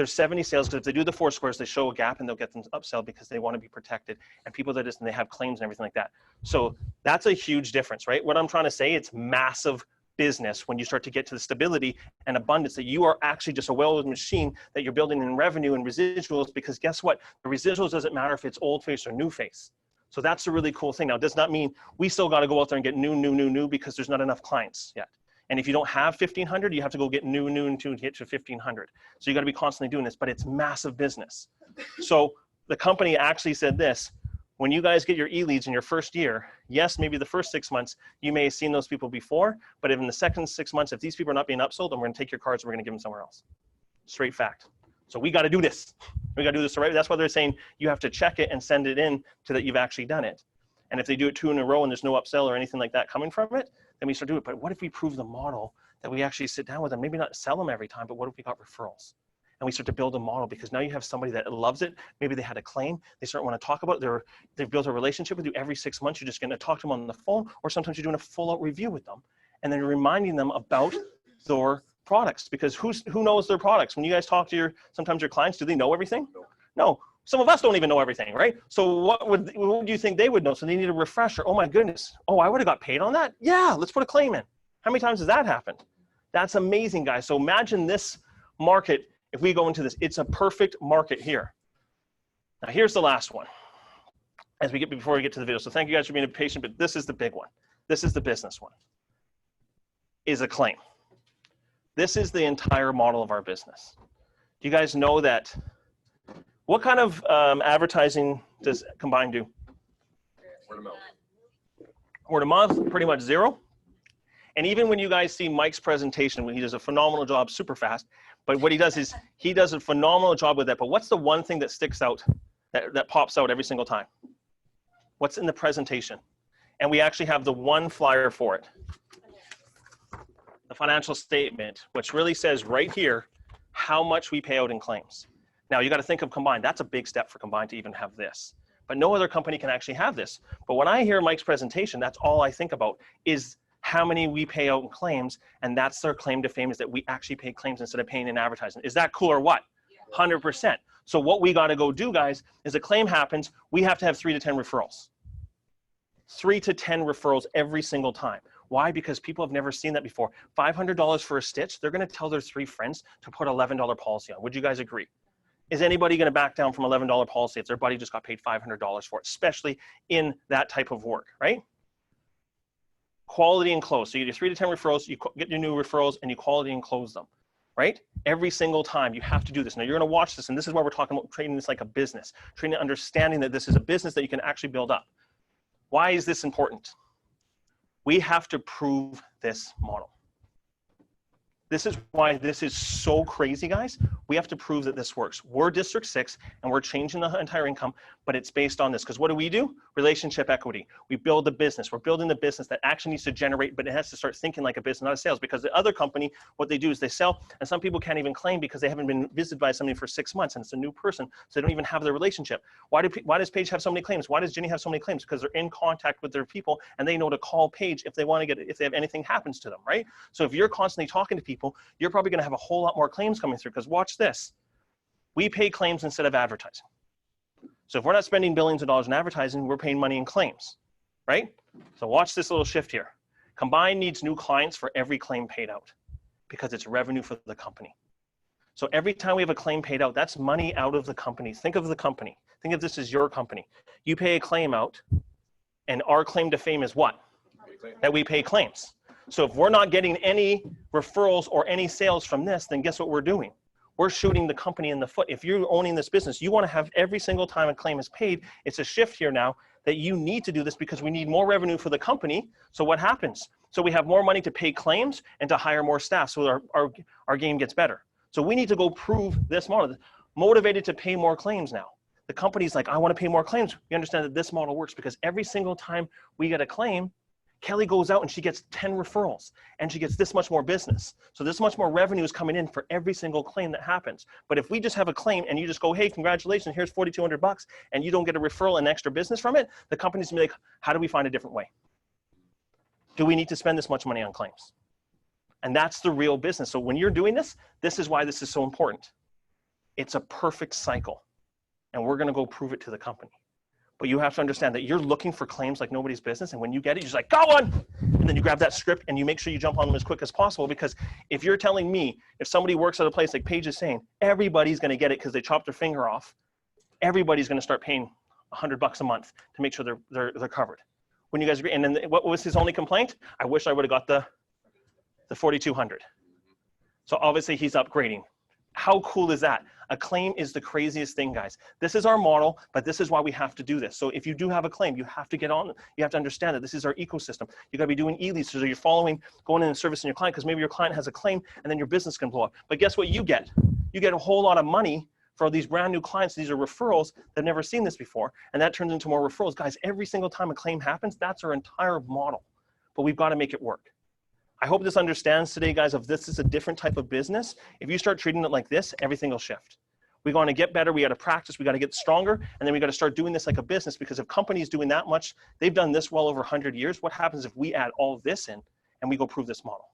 there's 70 sales, because if they do the 4 squares, they show a gap and they'll get them to upsell because they want to be protected. And people that just, and they have claims and everything like that. So that's a huge difference, right? What I'm trying to say, it's massive business when you start to get to the stability and abundance that you are actually just a well-oiled machine that you're building in revenue and residuals, because guess what? The residuals doesn't matter if it's old face or new face. So that's a really cool thing. Now, it does not mean we still got to go out there and get new because there's not enough clients yet. And if you don't have 1,500, you have to go get new to get to 1,500. So you got to be constantly doing this, but it's massive business. So the company actually said this: when you guys get your e-leads in your first year, yes, maybe the first 6 months, you may have seen those people before, but if in the second 6 months, if these people are not being upsold, then we're going to take your cards and we're going to give them somewhere else. Straight fact. So we got to do this. We got to do this right. That's why they're saying you have to check it and send it in to that you've actually done it. And if they do it 2 in a row and there's no upsell or anything like that coming from it, then we start doing it. But what if we prove the model that we actually sit down with them, maybe not sell them every time, but what if we got referrals? And we start to build a model, because now you have somebody that loves it. Maybe they had a claim. They start want to talk about it. They've built a relationship with you. Every 6 months, you're just going to talk to them on the phone, or sometimes you're doing a full out review with them. And then you're reminding them about their products, because who knows their products? When you guys talk to sometimes your clients, do they know everything? No. Some of us don't even know everything, right? So what do you think they would know? So they need a refresher. Oh my goodness. Oh, I would have got paid on that? Yeah, let's put a claim in. How many times has that happened? That's amazing, guys. So imagine this market. If we go into this, it's a perfect market here. Now here's the last one before we get to the video. So thank you guys for being patient, but this is the big one. This is the business one, is a claim. This is the entire model of our business. Do you guys know that? What kind of advertising does Combine do? Word of mouth. Word of mouth, pretty much zero. And even when you guys see Mike's presentation, when he does a phenomenal job, super fast, but what he does is he does a phenomenal job with that. But what's the one thing that sticks out, that pops out every single time? What's in the presentation? And we actually have the one flyer for it. The financial statement, which really says right here how much we pay out in claims. Now you got to think of Combine. That's a big step for Combine to even have this. But no other company can actually have this. But when I hear Mike's presentation, that's all I think about is how many we pay out in claims, and that's their claim to fame, is that we actually pay claims instead of paying in advertising. Is that cool or what? 100%. So what we got to go do, guys, is a claim happens, we have to have 3 to 10 referrals. 3 to 10 referrals every single time. Why? Because people have never seen that before. $500 for a stitch, they're going to tell their 3 friends to put $11 policy on. Would you guys agree? Is anybody going to back down from $11 policy if their buddy just got paid $500 for it, especially in that type of work, right? Quality and close. So you do 3 to 10 referrals, you get your new referrals, and you quality and close them, right? Every single time you have to do this. Now you're going to watch this, and this is why we're talking about treating this like a business, treating it, understanding that this is a business that you can actually build up. Why is this important? We have to prove this model. This is why this is so crazy, guys. We have to prove that this works. We're District 6, and we're changing the entire income, but it's based on this. Because what do? Relationship equity. We build the business. We're building the business that actually needs to generate, but it has to start thinking like a business, not a sales. Because the other company, what they do is they sell, and some people can't even claim because they haven't been visited by somebody for 6 months, and it's a new person, so they don't even have their relationship. Why does Paige have so many claims? Why does Jenny have so many claims? Because they're in contact with their people, and they know to call Paige if they want to get, if they have anything happens to them, right? So if you're constantly talking to people, you're probably going to have a whole lot more claims coming through. Because watch this. We pay claims instead of advertising. So if we're not spending billions of dollars in advertising, we're paying money in claims, right? So watch this little shift here. Combine needs new clients for every claim paid out because it's revenue for the company. So every time we have a claim paid out, that's money out of the company. Think of the company. Think of this as your company. You pay a claim out, and our claim to fame is what? That we pay claims. So if we're not getting any referrals or any sales from this, then guess what we're doing? We're shooting the company in the foot. If you're owning this business, you want to have every single time a claim is paid. It's a shift here now that you need to do this because we need more revenue for the company. So what happens? So we have more money to pay claims and to hire more staff. So our game gets better. So we need to go prove this model. Motivated to pay more claims now. The company's like, I want to pay more claims. We understand that this model works because every single time we get a claim, Kelly goes out and she gets 10 referrals and she gets this much more business. So this much more revenue is coming in for every single claim that happens. But if we just have a claim and you just go, hey, congratulations, here's $4,200 and you don't get a referral and extra business from it, the company's gonna be like, how do we find a different way? Do we need to spend this much money on claims? And that's the real business. So when you're doing this, this is why this is so important. It's a perfect cycle. And we're going to go prove it to the company. But you have to understand that you're looking for claims like nobody's business. And when you get it, you're just like, got one. And then you grab that script and you make sure you jump on them as quick as possible. Because if you're telling me, if somebody works at a place like Paige is saying, everybody's going to get it because they chopped their finger off, everybody's going to start paying $100 a month to make sure they're covered. When you guys agree, and then what was his only complaint? I wish I would have got the 4,200. So obviously he's upgrading. How cool is that? A claim is the craziest thing, guys. This is our model, but this is why we have to do this. So if you do have a claim, you have to get on, you have to understand that this is our ecosystem. You gotta be doing e-leads, so you're following, going in and servicing your client, because maybe your client has a claim and then your business can blow up. But guess what you get? You get a whole lot of money for these brand new clients. These are referrals that have never seen this before, and that turns into more referrals. Guys, every single time a claim happens, that's our entire model, but we've got to make it work. I hope this understands today, guys, if this is a different type of business. If you start treating it like this, everything will shift. We're going to get better, we got to practice, we got to get stronger, and then we got to start doing this like a business, because if companies doing that much, they've done this well over 100 years, what happens if we add all of this in and we go prove this model?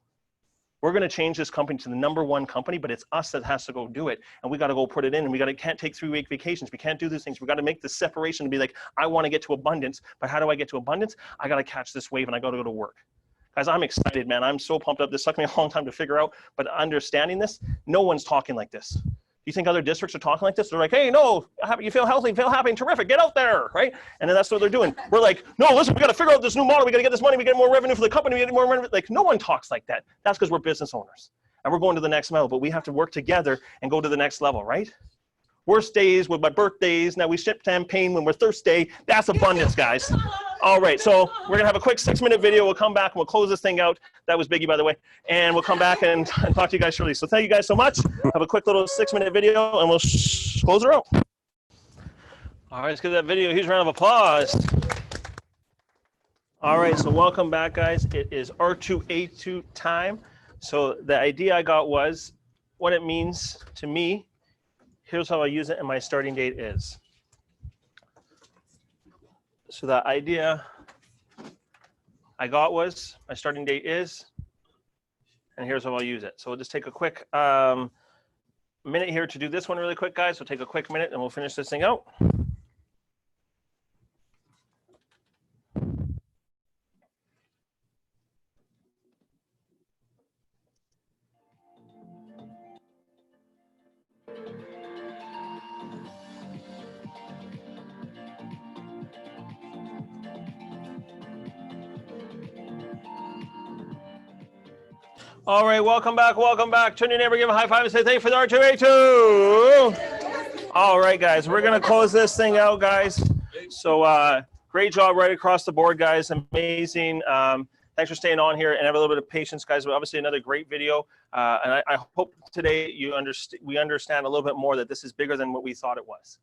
We're going to change this company to the #1 company, but it's us that has to go do it. And we got to go put it in, and we can't take 3-week vacations. We can't do these things. We got to make the separation and be like, I want to get to abundance, but how do I get to abundance? I got to catch this wave and I got to go to work. Guys, I'm excited, man. I'm so pumped up. This took me a long time to figure out, but understanding this, no one's talking like this. You think other districts are talking like this? They're like, hey, no, you feel healthy, feel happy, and terrific, get out there, right? And then that's what they're doing. We're like, no, listen, we got to figure out this new model. We got to get this money. We get more revenue for the company. We get more revenue. Like, no one talks like that. That's because we're business owners and we're going to the next level, but we have to work together and go to the next level, right? Worst days with my birthdays. Now we ship champagne when we're thirsty. That's abundance, guys. All right, so we're gonna have a quick 6-minute video. We'll come back and we'll close this thing out. That was Biggie, by the way. And we'll come back and talk to you guys shortly. So thank you guys so much. Have a quick little 6-minute video and we'll close her out. All right, let's give that video a huge round of applause. All right, so welcome back, guys. It is R2A2 time. So the idea I got was what it means to me. Here's how I use it, and my starting date is. So the idea I got was my starting date is, and here's how I'll use it. So we'll just take a quick minute here to do this one really quick, guys. So take a quick minute and we'll finish this thing out. All right, welcome back, welcome back. Turn your neighbor, give a high five and say thank you for the R2A2. All right, guys, we're gonna close this thing out, guys. So great job right across the board, guys, amazing. Thanks for staying on here and have a little bit of patience, guys. But obviously another great video. And I hope today we understand a little bit more that this is bigger than what we thought it was.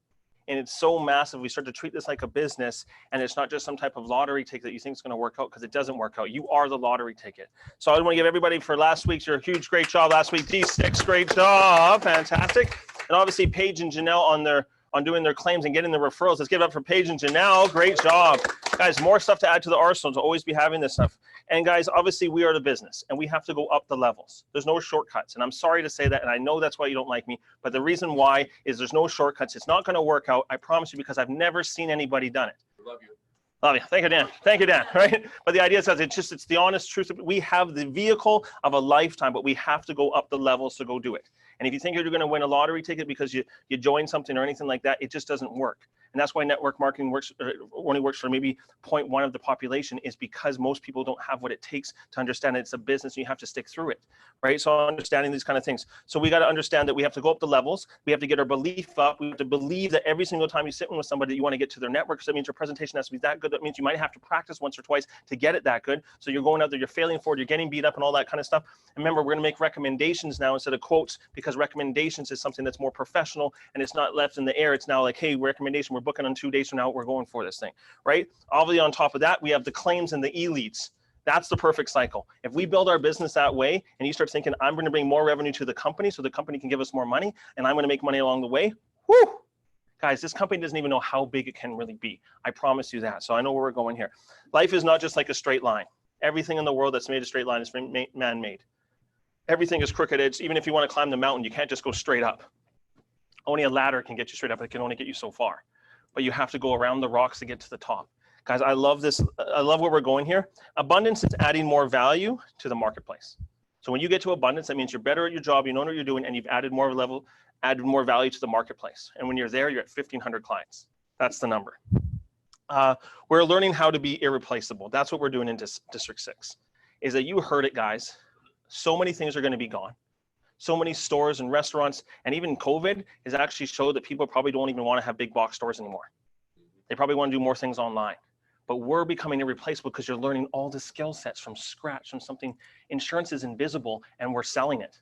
And it's so massive. We start to treat this like a business, and it's not just some type of lottery ticket that you think is going to work out, because it doesn't work out. You are the lottery ticket. So I want to give everybody for last week's your huge great job last week. D6, great job, fantastic. And obviously Paige and Janelle on doing their claims and getting the referrals. Let's give it up for Paige and Janelle. Great job, guys. More stuff to add to the arsenal to always be having this stuff. And guys, obviously we are the business and we have to go up the levels. There's no shortcuts. And I'm sorry to say that. And I know that's why you don't like me, but the reason why is there's no shortcuts. It's not going to work out. I promise you, because I've never seen anybody done it. Love you. Love you. Thank you, Dan. Thank you, Dan. Right? But the idea is that it's the honest truth. We have the vehicle of a lifetime, but we have to go up the levels to go do it. And if you think you're going to win a lottery ticket because you join something or anything like that, it just doesn't work. And that's why network marketing only works for maybe 0.1 of the population, is because most people don't have what it takes to understand that it's a business and you have to stick through it, right? So understanding these kind of things. So we got to understand that we have to go up the levels. We have to get our belief up. We have to believe that every single time you sit with somebody that you want to get to their network. So that means your presentation has to be that good. That means you might have to practice once or twice to get it that good. So you're going out there, you're failing forward, you're getting beat up and all that kind of stuff. And remember, we're going to make recommendations now instead of quotes, because recommendations is something that's more professional and it's not left in the air. It's now like, hey, recommendation, we're booking on 2 days from now, we're going for this thing, right? Obviously, on top of that, we have the claims and the e-leads. That's the perfect cycle. If we build our business that way and you start thinking, I'm going to bring more revenue to the company so the company can give us more money and I'm going to make money along the way, whoo! Guys, this company doesn't even know how big it can really be. I promise you that. So I know where we're going here. Life is not just like a straight line. Everything in the world that's made a straight line is man-made. Everything is crooked edge. Even if you want to climb the mountain, you can't just go straight up. Only a ladder can get you straight up. It can only get you so far. But you have to go around the rocks to get to the top. Guys, I love this. I love where we're going here. Abundance is adding more value to the marketplace. So when you get to abundance, that means you're better at your job, you know what you're doing, and you've added more value to the marketplace. And when you're there, you're at 1,500 clients. That's the number. We're learning how to be irreplaceable. That's what we're doing in District 6, is that you heard it, guys. So many things are going to be gone. So many stores and restaurants, and even COVID has actually showed that people probably don't even want to have big box stores anymore. They probably want to do more things online. But we're becoming irreplaceable because you're learning all the skill sets from scratch, from something. Insurance is invisible and we're selling it.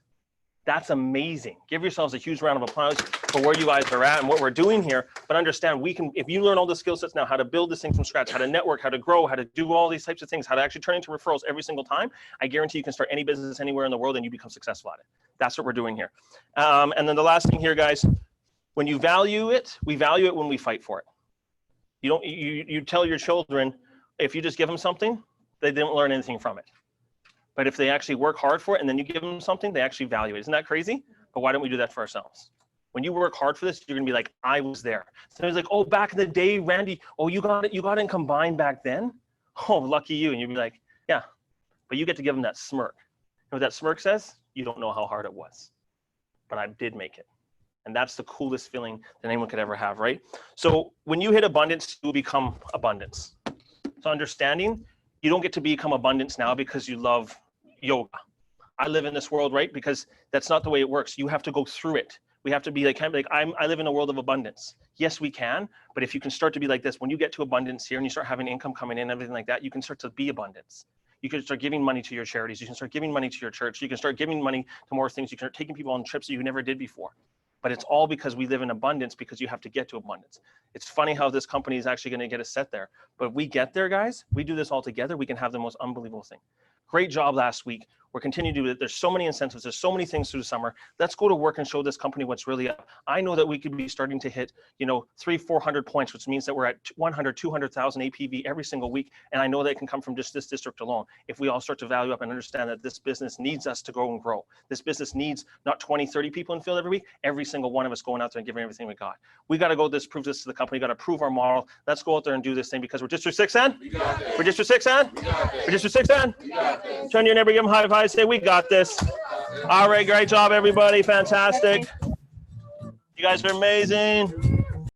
That's amazing. Give yourselves a huge round of applause for where you guys are at and what we're doing here. But understand, we can, if you learn all the skill sets now, how to build this thing from scratch, how to network, how to grow, how to do all these types of things, how to actually turn into referrals every single time, I guarantee you can start any business anywhere in the world and you become successful at it. That's what we're doing here. And then the last thing here, guys, when you value it, we value it when we fight for it. You tell your children, if you just give them something, they didn't learn anything from it. But if they actually work hard for it and then you give them something, they actually value it. Isn't that crazy? But why don't we do that for ourselves? When you work hard for this, you're gonna be like, I was there. Somebody's like, oh, back in the day, Randy, oh, you got it in combined back then? Oh, lucky you. And you'd be like, yeah, but you get to give them that smirk. You know what that smirk says? You don't know how hard it was, but I did make it. And that's the coolest feeling that anyone could ever have, right? So when you hit abundance, you become abundance. So understanding, you don't get to become abundance now because you love yoga. I live in this world, right? Because that's not the way it works. You have to go through it. We have to be like, kind of like I live in a world of abundance. Yes, we can, but if you can start to be like this, when you get to abundance here and you start having income coming in, everything like that, you can start to be abundance. You can start giving money to your charities. You can start giving money to your church. You can start giving money to more things. You can start taking people on trips that you never did before. But it's all because we live in abundance, because you have to get to abundance. It's funny how this company is actually going to get us set there. But if we get there, guys, we do this all together, we can have the most unbelievable thing. Great job last week. We're continuing to do it. There's so many incentives. There's so many things through the summer. Let's go to work and show this company what's really up. I know that we could be starting to hit, 300-400 points, which means that we're at 100, 200,000 APV every single week. And I know that it can come from just this district alone. If we all start to value up and understand that this business needs us to go and grow. This business needs not 20, 30 people in the field every week, every single one of us going out there and giving everything we got. We got to go prove this to the company. We got to prove our model. Let's go out there and do this thing because we're District 6 and? We're District 6 and? We're District 6 and? Turn your neighbor, give them high five, say we got this. All right, great job, everybody. Fantastic. You guys are amazing.